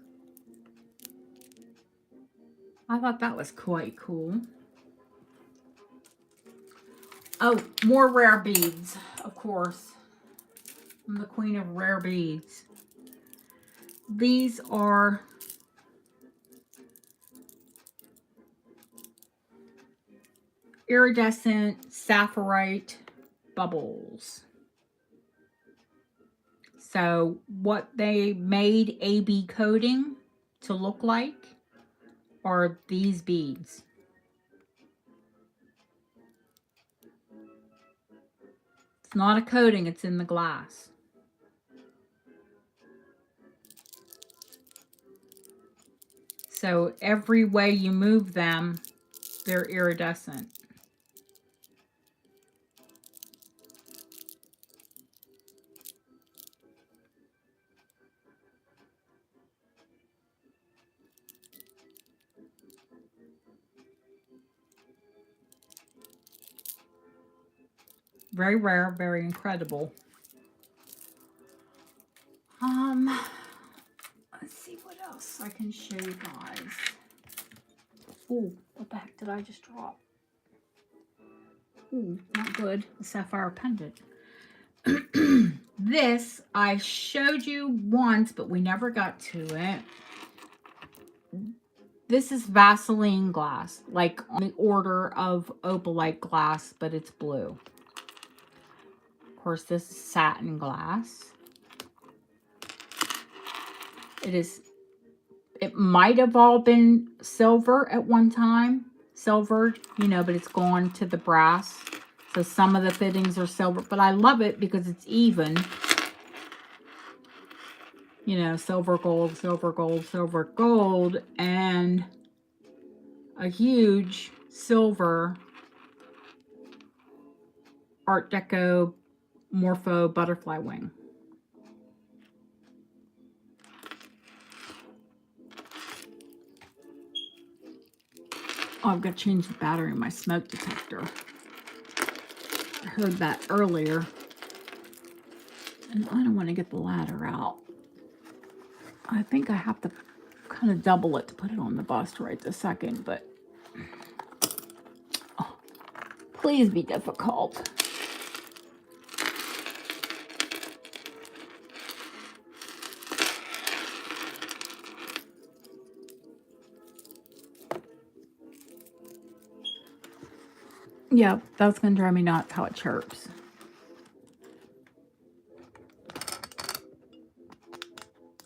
I thought that was quite cool. Oh, more rare beads, of course. I'm the queen of rare beads. These are iridescent sapphirite bubbles. So what they made AB coating to look like are these beads. It's not a coating, it's in the glass. So every way you move them, they're iridescent. Very rare, very incredible. Let's see what else I can show you guys? Oh, what the heck did I just drop? Ooh, not good. The Sapphire Pendant. This I showed you once, but we never got to it. This is Vaseline glass, like on the order of Opalescent glass, but it's blue. Of course, this is satin glass. It might have all been silver at one time. Silvered, you know, but it's gone to the brass. So some of the fittings are silver, but I love it because it's even. You know, silver, gold, silver, gold, silver, gold, and a huge silver Art Deco Morpho butterfly wing. Oh, I've got to change the battery in my smoke detector. I heard that earlier. And I don't want to get the ladder out. I think I have to kind of double it to put it on the bust right this second, but oh, please be difficult. Yeah, that's going to drive me nuts how it chirps.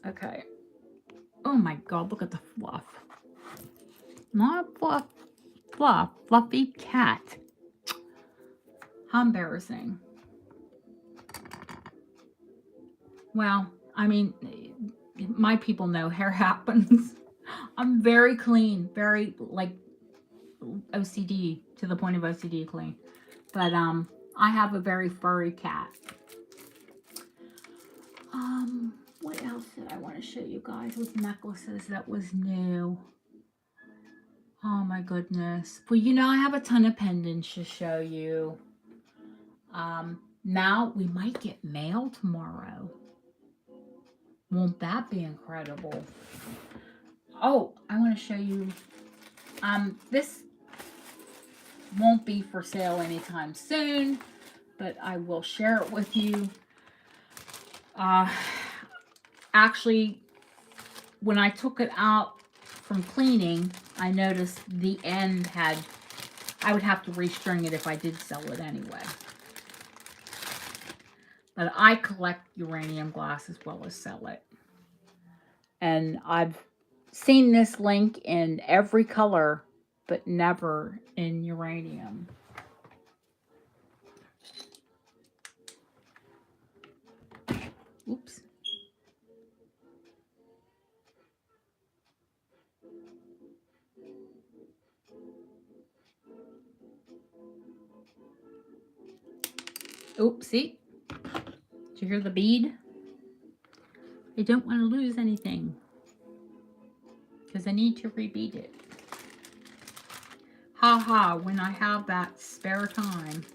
Okay. Oh my God, look at the fluff. Not fluff, fluff, fluffy cat. How embarrassing. Well, I mean, my people know hair happens. I'm very clean, very like OCD, to the point of OCD clean. But I have a very furry cat. What else did I want to show you guys with necklaces that was new? Oh my goodness. Well, you know, I have a ton of pendants to show you. Now we might get mail tomorrow. Won't that be incredible? Oh, I want to show you. This won't be for sale anytime soon, but I will share it with you. Actually, when I took it out from cleaning, I noticed the end had, I would have to restring it if I did sell it anyway. But I collect uranium glass as well as sell it. And I've seen this link in every color, but never in uranium. Oops. Oops, see? Did you hear the bead? I don't want to lose anything because I need to rebead it. Ha ha, when I have that spare time.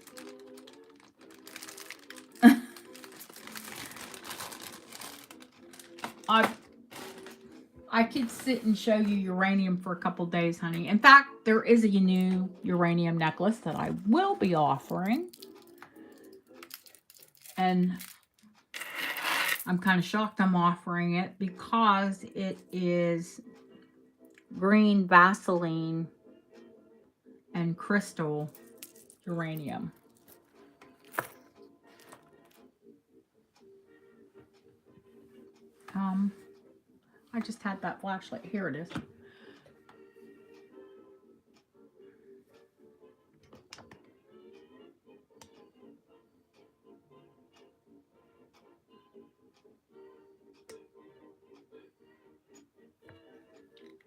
I could sit and show you uranium for a couple days, honey. In fact, there is a new uranium necklace that I will be offering. And I'm kind of shocked I'm offering it because it is green Vaseline and crystal uranium. I just had that flashlight. Here it is.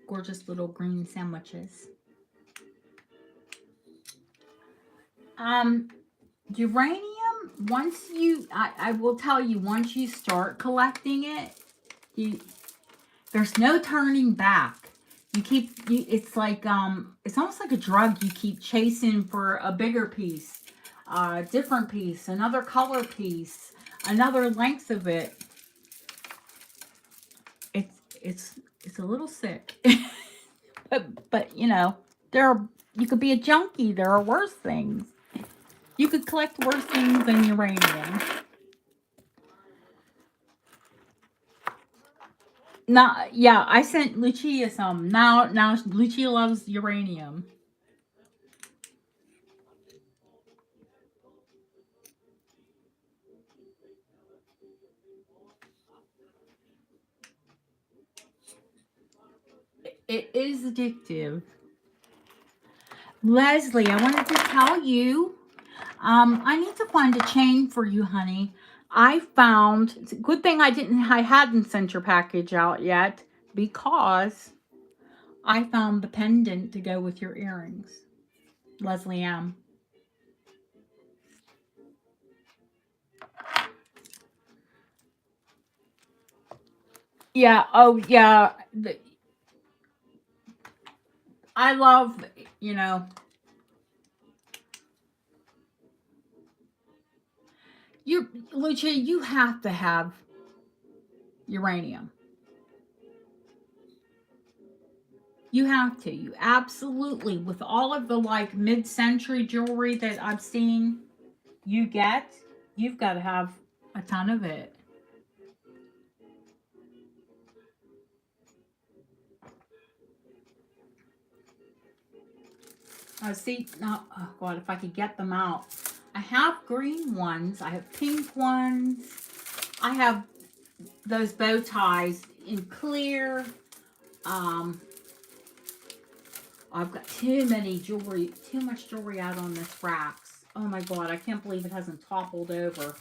Gorgeous little green sandwiches. Uranium, once you, I will tell you, once you start collecting it, there's no turning back. It's like, it's almost like a drug. You keep chasing for a bigger piece, a different piece, another color piece, another length of it. It's a little sick. but you know, you could be a junkie. There are worse things. You could collect worse things than uranium. Now, yeah, I sent Lucia some. Now Lucia loves uranium. It is addictive. Leslie, I wanted to tell you, I need to find a chain for you, honey. I found, it's a good thing I hadn't sent your package out yet, because I found the pendant to go with your earrings. Leslie M. Yeah, oh yeah. I love, you know, Lucia, you have to have uranium. You have to. You absolutely, with all of the like mid-century jewelry that I've seen you've got to have a ton of it. See, now, oh God, if I could get them out. I have green ones. I have pink ones. I have those bow ties in clear. I've got too much jewelry out on this racks. Oh my God, I can't believe it hasn't toppled over.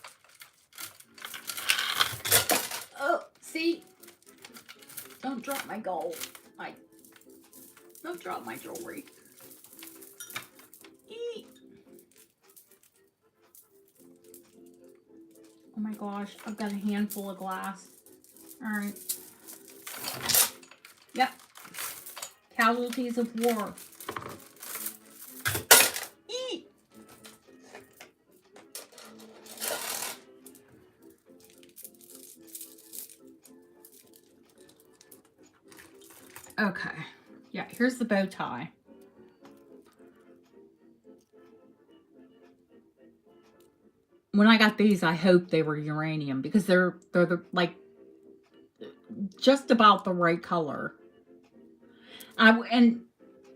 Oh, see? Don't drop my gold. Don't drop my jewelry. Oh my gosh, I've got a handful of glass. All right. Yep. Casualties of war. Okay. Yeah, here's the bow tie. When I got these, I hoped they were uranium because they're the like just about the right color. And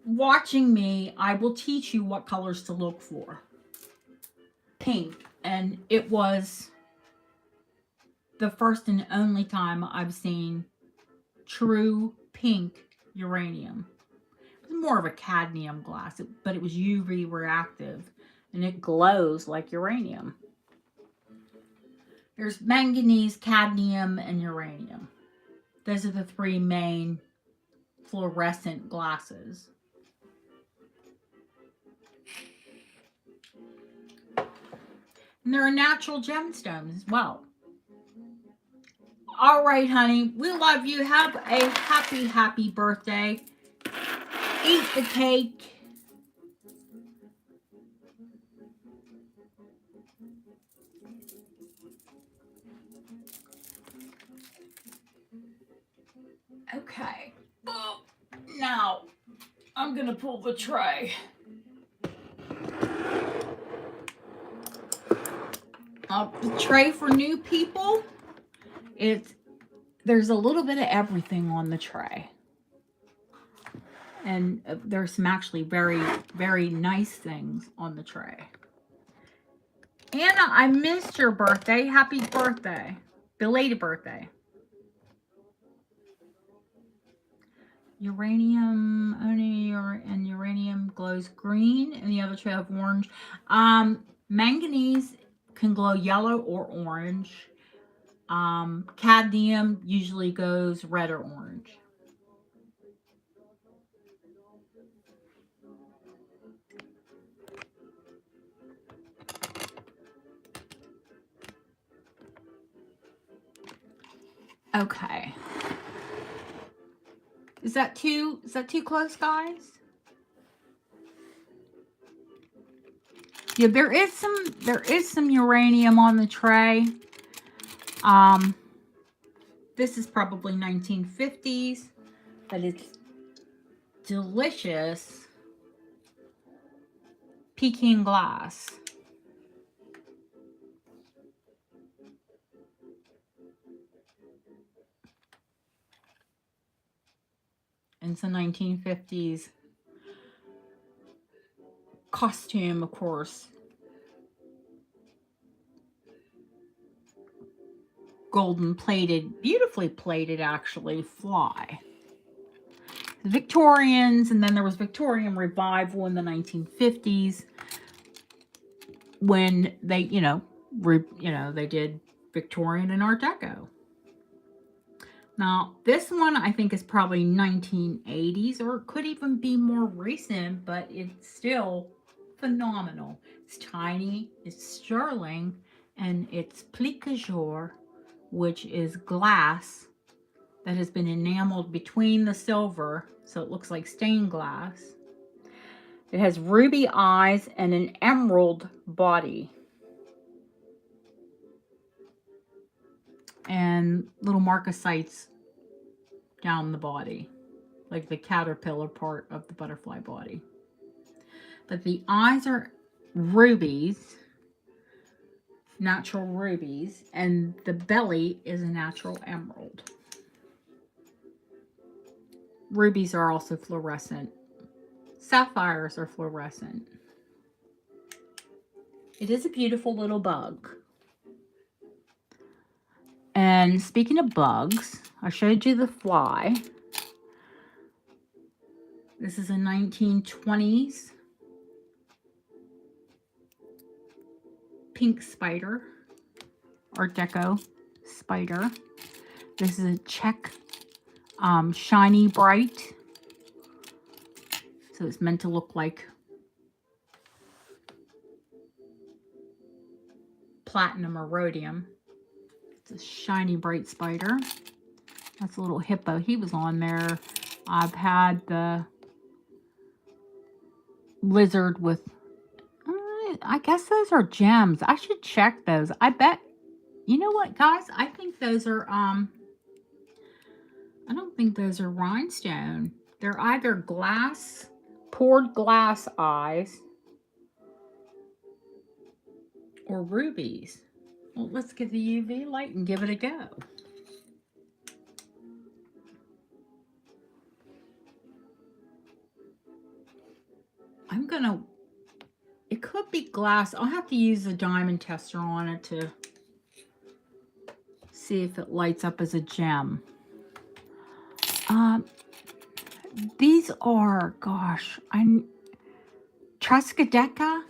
watching me, I will teach you what colors to look for. Pink, and it was the first and only time I've seen true pink uranium. It was more of a cadmium glass, but it was UV reactive, and it glows like uranium. There's manganese, cadmium, and uranium. Those are the three main fluorescent glasses. And they're natural gemstones as well. All right, honey. We love you. Have a happy, happy birthday. Eat the cake. Okay. Oh, now, I'm going to pull the tray. The tray for new people, there's a little bit of everything on the tray. And there's some actually very, very nice things on the tray. Anna, I missed your birthday. Happy birthday. Belated birthday. Uranium, and uranium glows green, and the other two have orange. Manganese can glow yellow or orange. Cadmium usually goes red or orange. Okay. Is that too close, guys? Yeah, there is some uranium on the tray. This is probably 1950s. but it's delicious pecan glass. And it's a 1950s costume, of course. Golden plated, beautifully plated actually, fly. The Victorians, and then there was Victorian revival in the 1950s when they, they did Victorian and Art Deco. Now, this one I think is probably 1980s, or it could even be more recent, but it's still phenomenal. It's tiny, it's sterling, and it's plique jour, which is glass that has been enameled between the silver, so it looks like stained glass. It has ruby eyes and an emerald body. And little marcasites down the body, like the caterpillar part of the butterfly body. But the eyes are rubies, natural rubies, and the belly is a natural emerald. Rubies are also fluorescent. Sapphires are fluorescent. It is a beautiful little bug. And speaking of bugs, I showed you the fly. This is a 1920s pink spider, Art Deco spider. This is a check shiny bright. So it's meant to look like platinum or rhodium. It's a shiny bright spider. That's a little hippo. He was on there. I've had the lizard with, I guess those are gems. I should check those. I bet, you know what, guys? I think those are, I don't think those are rhinestone. They're either glass, poured glass eyes, or rubies. Well, let's get the UV light and give it a go. I'm gonna, it could be glass. I'll have to use a diamond tester on it to see if it lights up as a gem. These are, gosh, Trescadeca,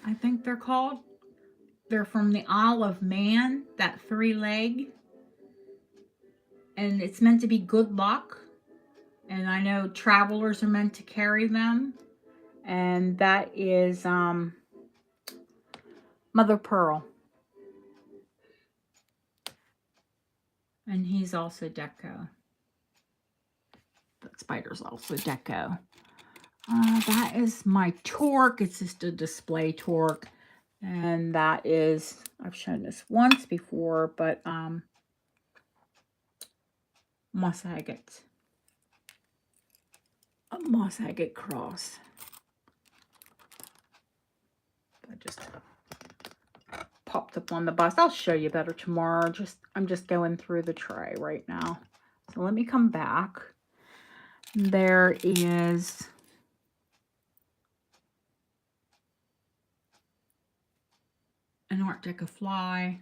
I think they're called. They're from the Isle of Man, that 3-leg. And it's meant to be good luck. And I know travelers are meant to carry them. And that is Mother Pearl. And he's also Deco. That spider's also Deco. That is my torque. It's just a display torque. And that is, I've shown this once before, but moss agate. A moss agate cross. I just popped up on the bust. I'll show you better tomorrow. I'm just going through the tray right now. So let me come back. There is an Art Deco fly.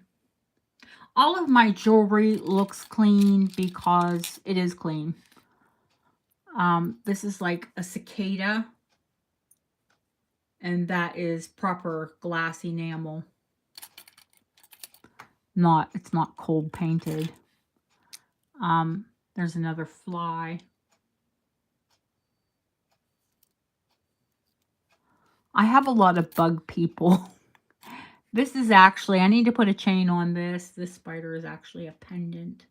All of my jewelry looks clean because it is clean. This is like a cicada. And that is proper glass enamel. It's not cold painted. There's another fly. I have a lot of bug people. This is actually, I need to put a chain on this. This spider is actually a pendant.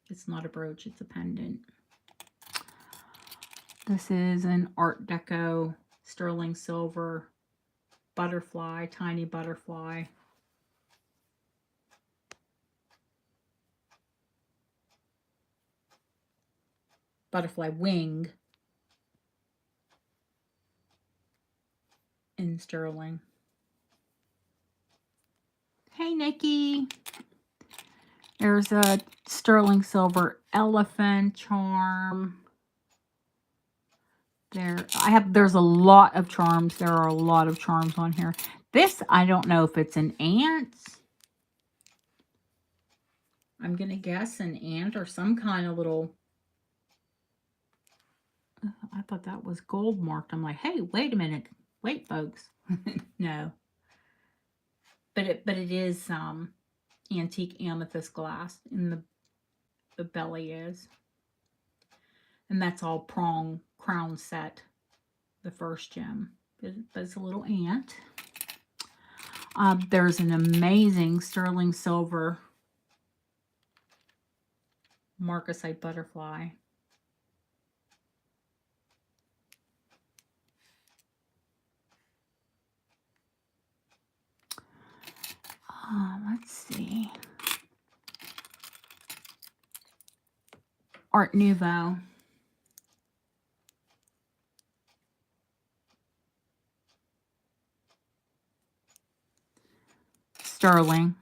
It's not a brooch, it's a pendant. This is an Art Deco sterling silver butterfly, tiny butterfly. butterfly wing in sterling. Hey, Nikki. There's a sterling silver elephant charm. There's a lot of charms. There are a lot of charms on here. This, I don't know if it's an ant. I'm going to guess an ant or some kind of little... I thought that was gold marked. I'm like, hey, wait a minute. Wait, folks. No. But it is antique amethyst glass in the belly is. And that's all prong crown set, the first gem. But it's a little ant. There's an amazing sterling silver marcasite butterfly. Let's see. Art Nouveau. Sterling.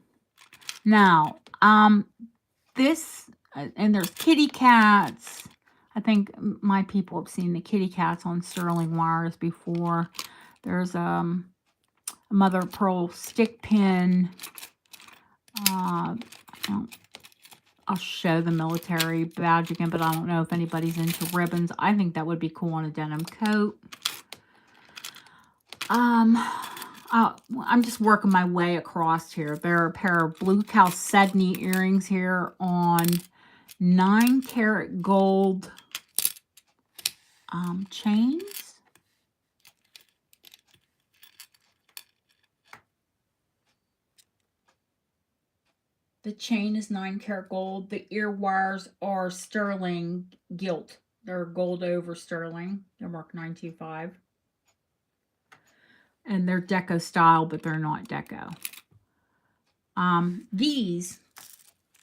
Now, this, and there's kitty cats. I think my people have seen the kitty cats on sterling wires before. There's a mother of pearl stick pin. I'll show the military badge again, but I don't know if anybody's into ribbons. I think that would be cool on a denim coat. I'm just working my way across here. There are a pair of blue chalcedony earrings here on 9-karat gold chains. The chain is 9-karat gold. The ear wires are sterling gilt. They're gold over sterling. They're marked 925. And they're Deco style, but they're not Deco.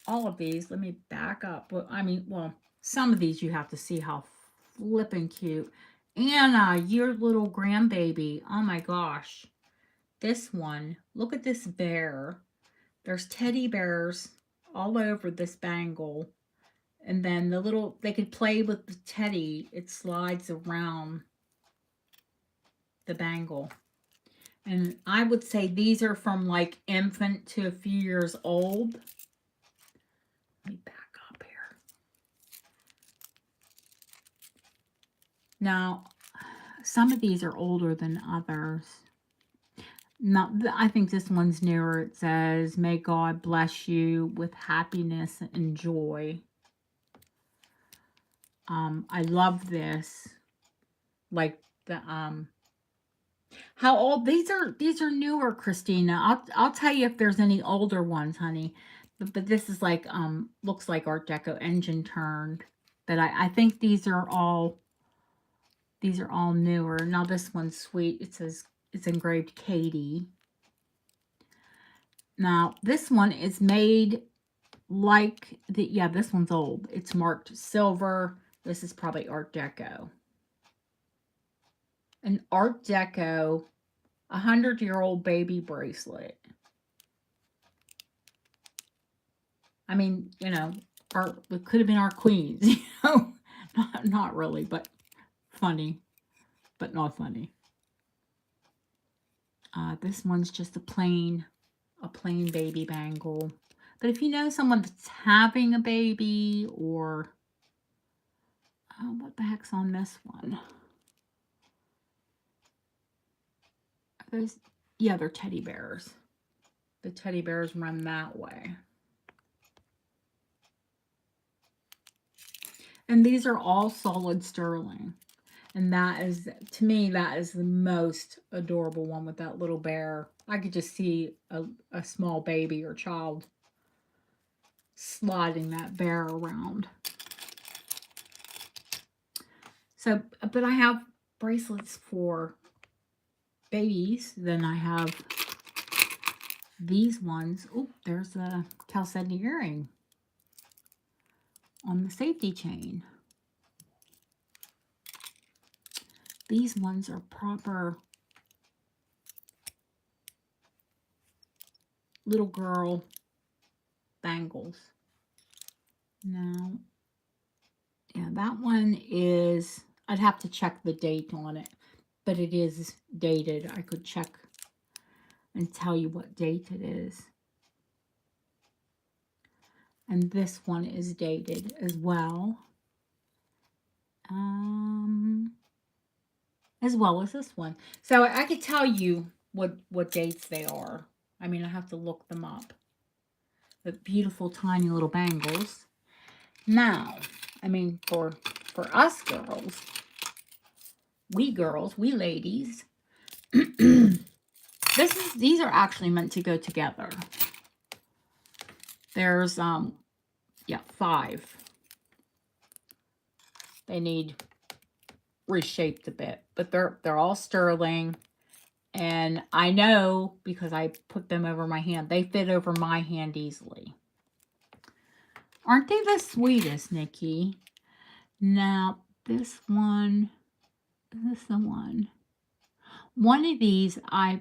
All of these, let me back up. Well, some of these you have to see how flippin' cute. Anna, your little grandbaby. Oh my gosh. This one, look at this bear. There's teddy bears all over this bangle. And then they could play with the teddy. It slides around the bangle. And I would say these are from like infant to a few years old. Let me back up here. Now, some of these are older than others. Now, I think this one's newer. It says, "May God bless you with happiness and joy." I love this. Like the how old these are newer, Christina. I'll tell you if there's any older ones, honey. But this is like looks like Art Deco engine turned. But I think these are all newer. Now this one's sweet. It says it's engraved Katie. Now this one is made like this one's old. It's marked silver. This is probably Art Deco. An Art Deco 100-year-old baby bracelet. I mean, it could have been our queens, not really, but funny, but not funny. This one's just a plain baby bangle. But if you know someone that's having a baby, or what the heck's on this one? They're teddy bears. The teddy bears run that way. And these are all solid sterling. And that is, to me, that is the most adorable one with that little bear. I could just see a small baby or child sliding that bear around. So, but I have bracelets for babies. Then I have these ones. Oh, there's a chalcedony earring on the safety chain. these ones are proper little girl bangles. No. Yeah, that one is, I'd have to check the date on it, but it is dated. I could check and tell you what date it is. And this one is dated as well. As well as this one. So I could tell you what dates they are. I mean, I have to look them up. The beautiful tiny little bangles. Now, I mean, for us girls, we ladies, these are actually meant to go together. There's yeah, 5. They need reshaped a bit, but they're all sterling, and I know because I put them over my hand. They fit over my hand easily. Aren't they the sweetest, Nikki? Now, this one, is this the one? One of these, I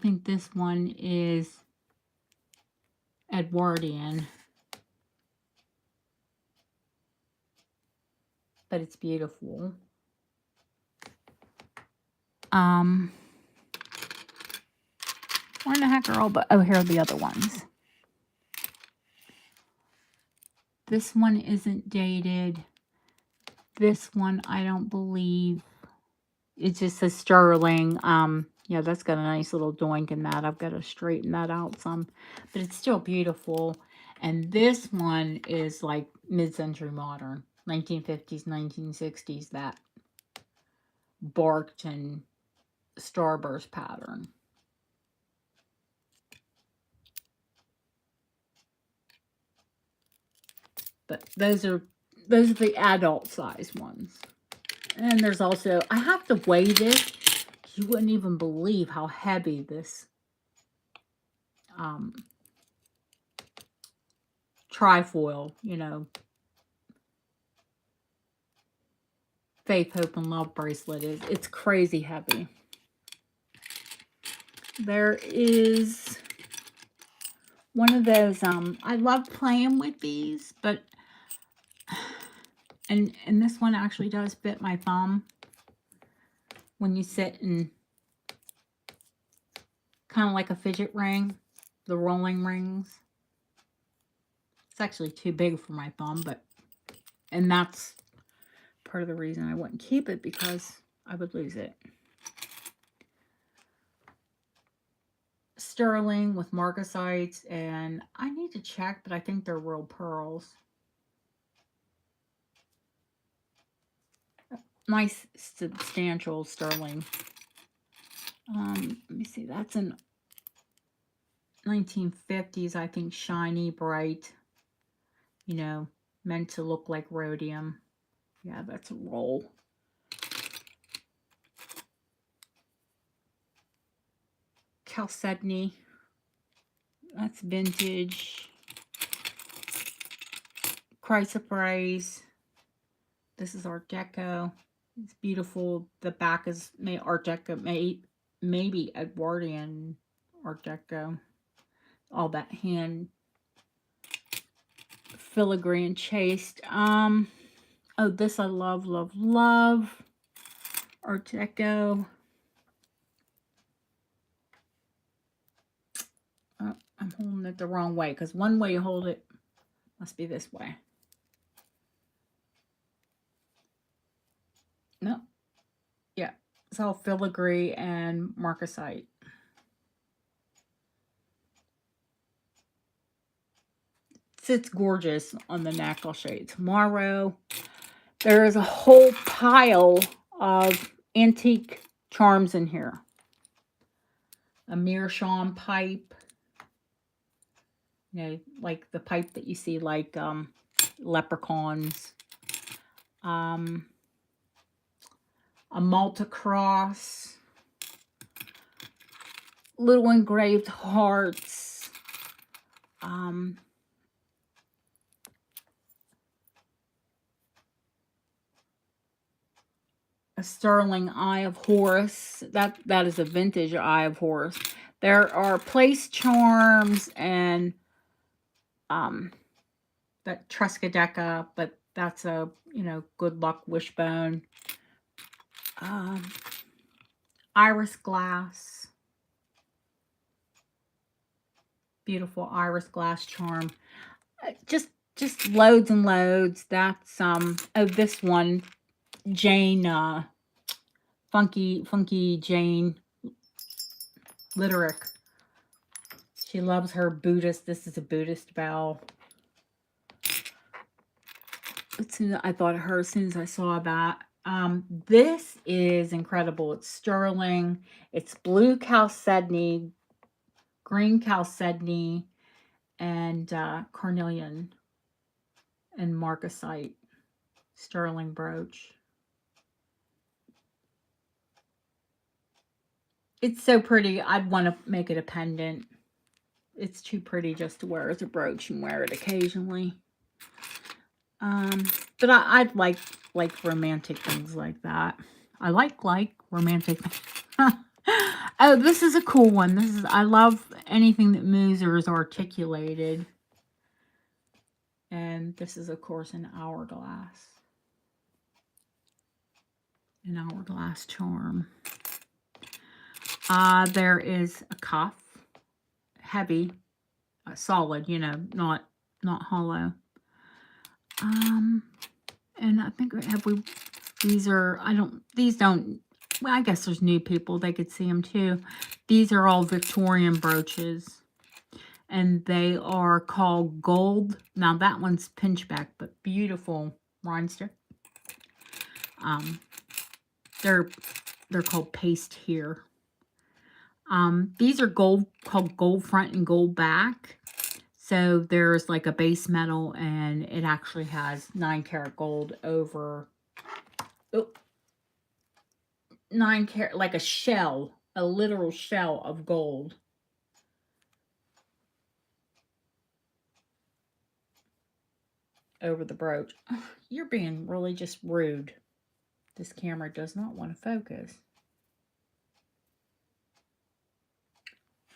think this one is Edwardian. But it's beautiful. Where in the heck, girl? But oh, here are the other ones. This one isn't dated. This one, I don't believe. It's just a sterling. Yeah, that's got a nice little doink in that. I've got to straighten that out some. But it's still beautiful. And this one is like mid-century modern. 1950s, 1960s. That barked and starburst pattern. But those are the adult size ones. And there's also, I have to weigh this. You wouldn't even believe how heavy this trifoil, you know, Faith, Hope, and Love bracelet is. It's crazy heavy. There is one of those, I love playing with these, but, and this one actually does fit my thumb when you sit and kind of like a fidget ring, the rolling rings. It's actually too big for my thumb, but, and that's part of the reason I wouldn't keep it, because I would lose it. Sterling with marcasites, and I need to check, but I think they're real pearls. Nice substantial sterling. Let me see, that's in 1950s, I think, shiny, bright, you know, meant to look like rhodium. Yeah, that's a roll. Chalcedony, that's vintage. Chrysoprase, this is Art Deco. It's beautiful. The back is Art Deco, maybe Edwardian Art Deco. All that hand filigree and chased. Oh, this I love, love, love. Art Deco. Oh, I'm holding it the wrong way, because one way you hold it must be this way. No. Yeah, it's all filigree and marcasite. Sits gorgeous on the neck. I'll show you tomorrow. There is a whole pile of antique charms in here. A meerschaum pipe. You know, like the pipe that you see like leprechauns. A Malta cross. Little engraved hearts. a sterling Eye of Horus. That is a vintage Eye of Horus. There are place charms and that Deco, but that's a, you know, good luck wishbone. Iris glass. Beautiful iris glass charm. Just loads and loads. That's oh, this one, Jane, funky Jane Literick. She loves her Buddhist. This is a Buddhist bell. I thought of her as soon as I saw that. This is incredible. It's sterling. It's blue chalcedony, green chalcedony, and carnelian and marcasite sterling brooch. It's so pretty. I'd want to make it a pendant. It's too pretty just to wear as a brooch and wear it occasionally. But I'd like romantic things like that. I like romantic. Oh, this is a cool one. I love anything that moves or is articulated. And this is, of course, an hourglass. An hourglass charm. There is a cuff. Heavy. Solid, you know, not hollow. And I think these don't, well, I guess there's new people, they could see them too. These are all Victorian brooches, and they are called gold. Now that one's pinchback, but beautiful rhinestone. They're called paste here. These are called gold front and gold back. So there's like a base metal, and it actually has 9 karat gold over 9 karat, like a shell, a literal shell of gold. Over the brooch. Oh, you're being really just rude. This camera does not want to focus.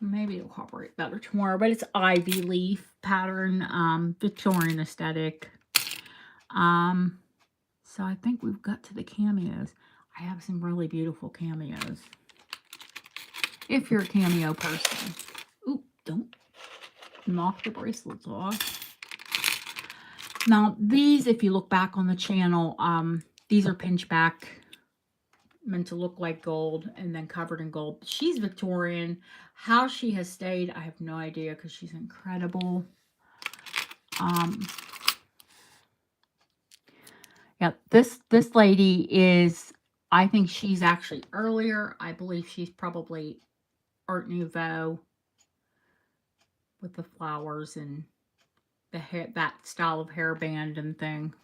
Maybe it'll cooperate better tomorrow, but it's ivy leaf pattern, Victorian aesthetic. So I think we've got to the cameos. I have some really beautiful cameos. If you're a cameo person. Ooh, don't knock the bracelets off. Now, these, if you look back on the channel, these are pinchback, meant to look like gold and then covered in gold. She's Victorian. How she has stayed, I have no idea, because she's incredible. Yeah, this lady is, I think she's actually earlier. I believe she's probably Art Nouveau with the flowers and the hair, that style of hairband and thing.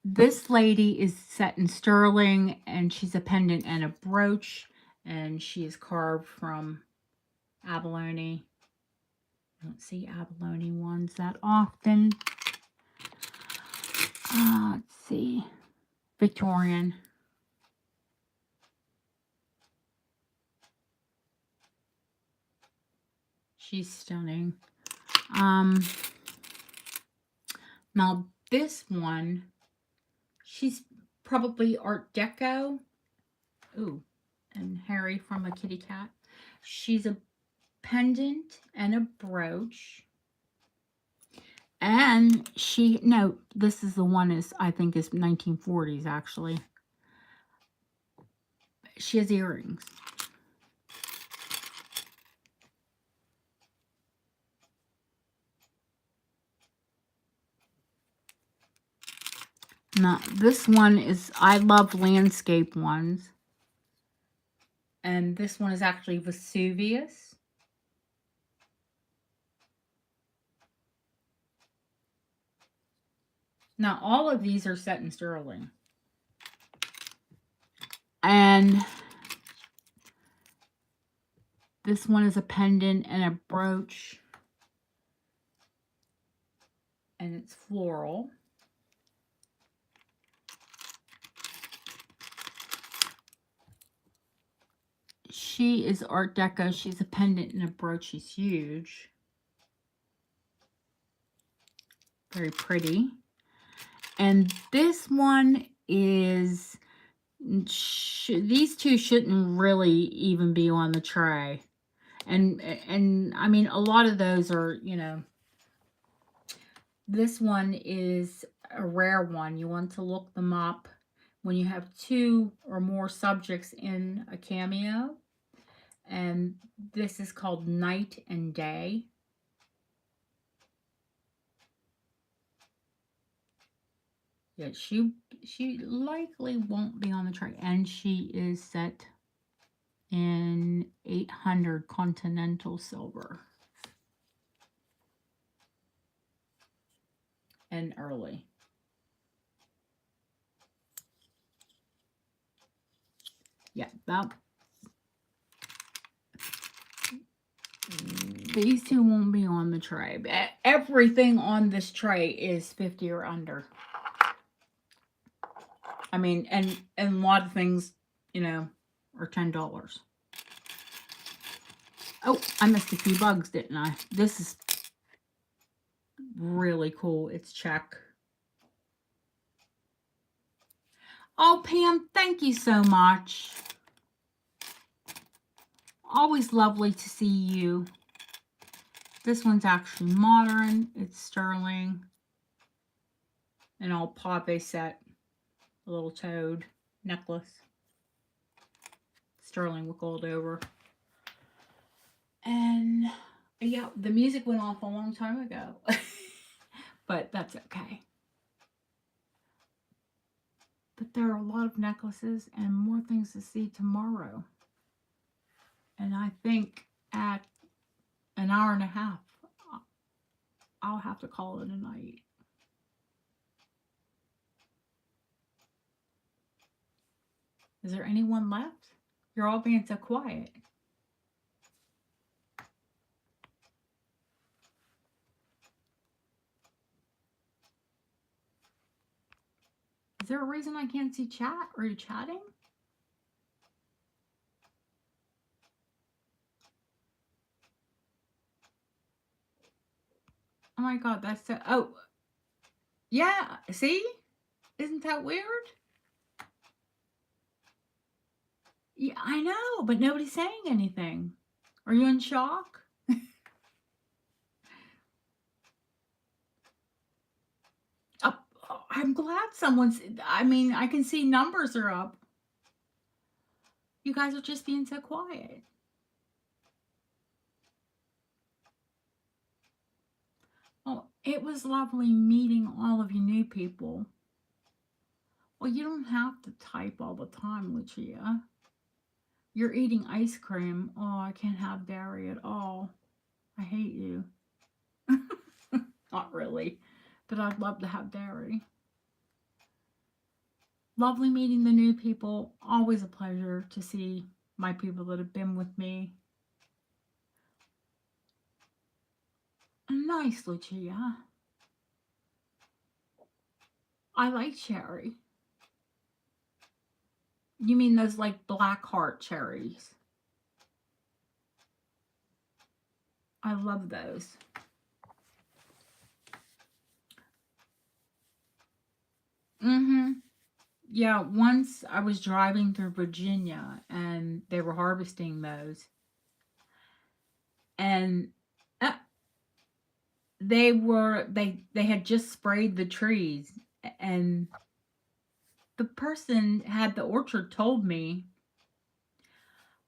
This lady is set in sterling, and she's a pendant and a brooch, and she is carved from abalone. I don't see abalone ones that often. Let's see. Victorian. She's stunning. Now this one, she's probably Art Deco. Ooh, and Harry from a kitty cat. She's a pendant and a brooch. And no, this is the one I think is 1940s actually. She has earrings. Now, this one is, I love landscape ones. And this one is actually Vesuvius. Now, all of these are set in sterling. And this one is a pendant and a brooch. And it's floral. She is Art Deco. She's a pendant and a brooch. She's huge. Very pretty. And this one is... these two shouldn't really even be on the tray. And I mean, a lot of those are, you know... This one is a rare one. You want to look them up when you have 2 or more subjects in a cameo. And this is called Night and Day. Yeah, she likely won't be on the tray. And she is set in 800 Continental Silver. And early. Yeah, these two won't be on the tray. Everything on this tray is 50 or under. I mean, and a lot of things, you know, are $10. Oh, I missed a few bugs, didn't I? This is really cool. It's check. Oh, Pam, thank you so much. Always lovely to see you. This one's actually modern. It's sterling. An all pave set. A little toad necklace. Sterling with gold over. And yeah, the music went off a long time ago. But that's okay. But there are a lot of necklaces and more things to see tomorrow. And I think at an hour and a half, I'll have to call it a night. Is there anyone left? You're all being so quiet. Is there a reason I can't see chat? Are you chatting? Oh my God, that's so... Oh, yeah, see? Isn't that weird? Yeah, I know, but nobody's saying anything. Are you in shock? Oh, I'm glad someone's... I mean, I can see numbers are up. You guys are just being so quiet. Oh, it was lovely meeting all of you new people. Well, you don't have to type all the time, Lucia. You're eating ice cream. Oh, I can't have dairy at all. I hate you. Not really, but I'd love to have dairy. Lovely meeting the new people. Always a pleasure to see my people that have been with me. Nice, Lucia. I like cherry. You mean those like black heart cherries? I love those. Yeah, once I was driving through Virginia and they were harvesting those. And they had just sprayed the trees, and the person had the orchard told me,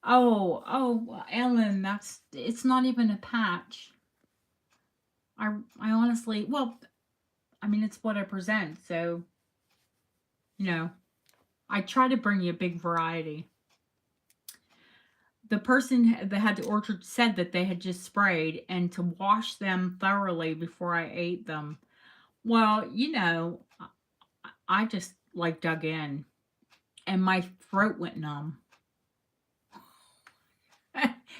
oh, Ellen, it's not even a patch. I honestly, well, I mean, it's what I present, so, you know, I try to bring you a big variety. The person that had the orchard said that they had just sprayed and to wash them thoroughly before I ate them. Well, you know, I just like dug in and my throat went numb.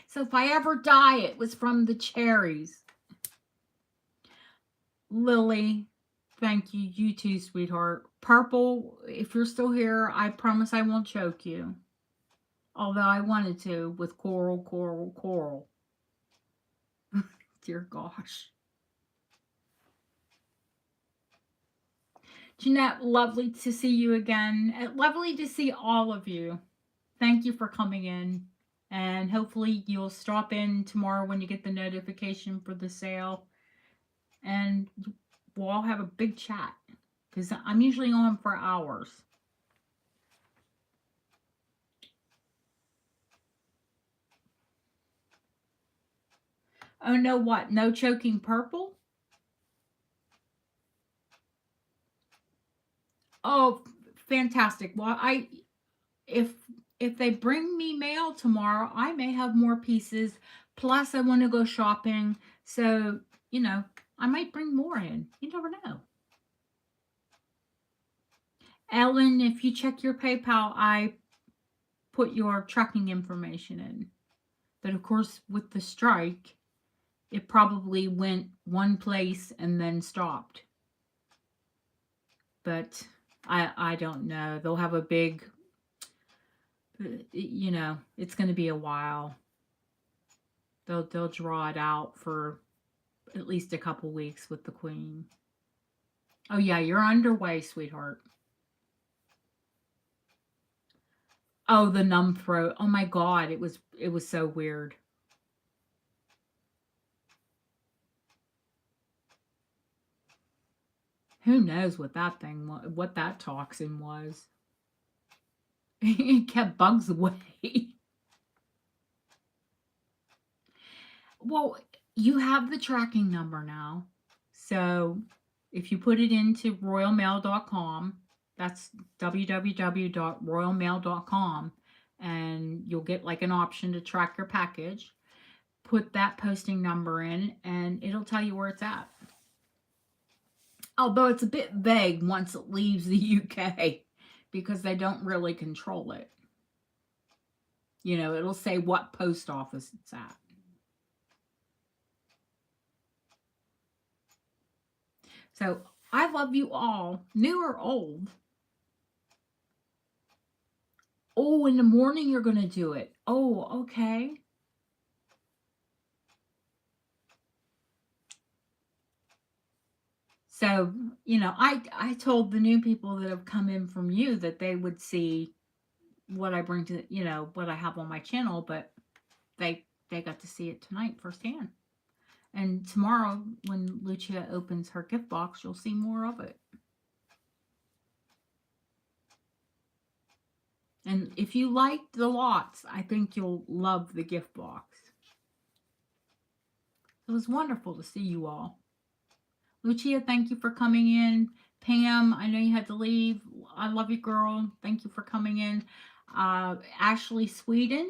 So if I ever die, it was from the cherries. Lily, thank you. You too, sweetheart. Purple, if you're still here, I promise I won't choke you. Although I wanted to with coral, coral, coral. Dear gosh. Jeanette, lovely to see you again. Lovely to see all of you. Thank you for coming in. And hopefully you'll stop in tomorrow when you get the notification for the sale. And we'll all have a big chat. Because I'm usually on for hours. Oh, no, what? No choking purple? Oh, fantastic. Well, if they bring me mail tomorrow, I may have more pieces. Plus, I want to go shopping. So, you know, I might bring more in. You never know. Ellen, if you check your PayPal, I put your tracking information in. But of course, with the strike, it probably went one place and then stopped. But I don't know. They'll have a big, you know, it's going to be a while. They'll draw it out for at least a couple weeks with the Queen. Oh yeah, you're underway, sweetheart. Oh, the numb throat. Oh my God, it was so weird. Who knows what that thing, what that toxin was? It kept bugs away. Well, you have the tracking number now. So if you put it into royalmail.com, that's www.royalmail.com, and you'll get like an option to track your package. Put that posting number in, and it'll tell you where it's at. Although it's a bit vague once it leaves the UK because they don't really control it. You know, it'll say what post office it's at. So I love you all, new or old. Oh, in the morning you're going to do it. Oh, okay. So, you know, I told the new people that have come in from you that they would see what I bring to, you know, what I have on my channel, but they got to see it tonight firsthand. And tomorrow when Lucia opens her gift box, you'll see more of it. And if you liked the lots, I think you'll love the gift box. It was wonderful to see you all. Lucia, thank you for coming in. Pam, I know you had to leave. I love you, girl. Thank you for coming in. Ashley Sweden,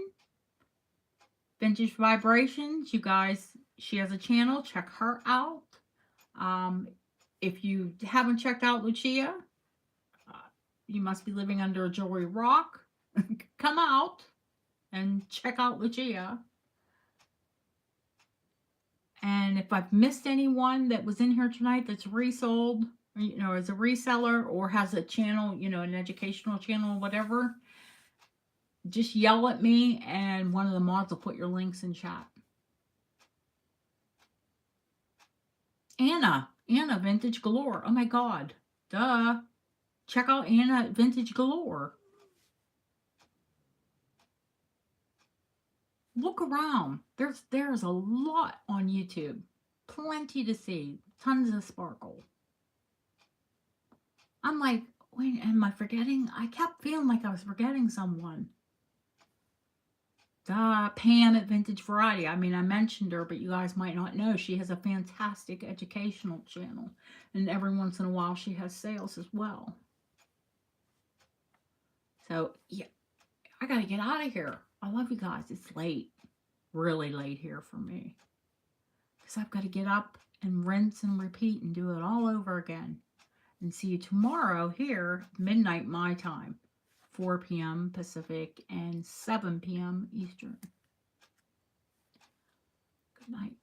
Vintage Vibrations. You guys, she has a channel. Check her out. If you haven't checked out Lucia, you must be living under a jewelry rock. Come out and check out Lucia. And if I've missed anyone that was in here tonight that's resold, you know, as a reseller or has a channel, you know, an educational channel or whatever, just yell at me and one of the mods will put your links in chat. Anna Vintage Galore. Oh my God. Duh. Check out Anna Vintage Galore. Look around. There's a lot on YouTube. Plenty to see. Tons of sparkle. I'm like, wait, am I forgetting? I kept feeling like I was forgetting someone. Pam at Vintage Variety. I mean, I mentioned her, but you guys might not know. She has a fantastic educational channel. And every once in a while, she has sales as well. So, yeah, I got to get out of here. I love you guys. It's late. Really late here for me. Because I've got to get up and rinse and repeat and do it all over again. And see you tomorrow here, midnight my time. 4 p.m. Pacific and 7 p.m. Eastern. Good night.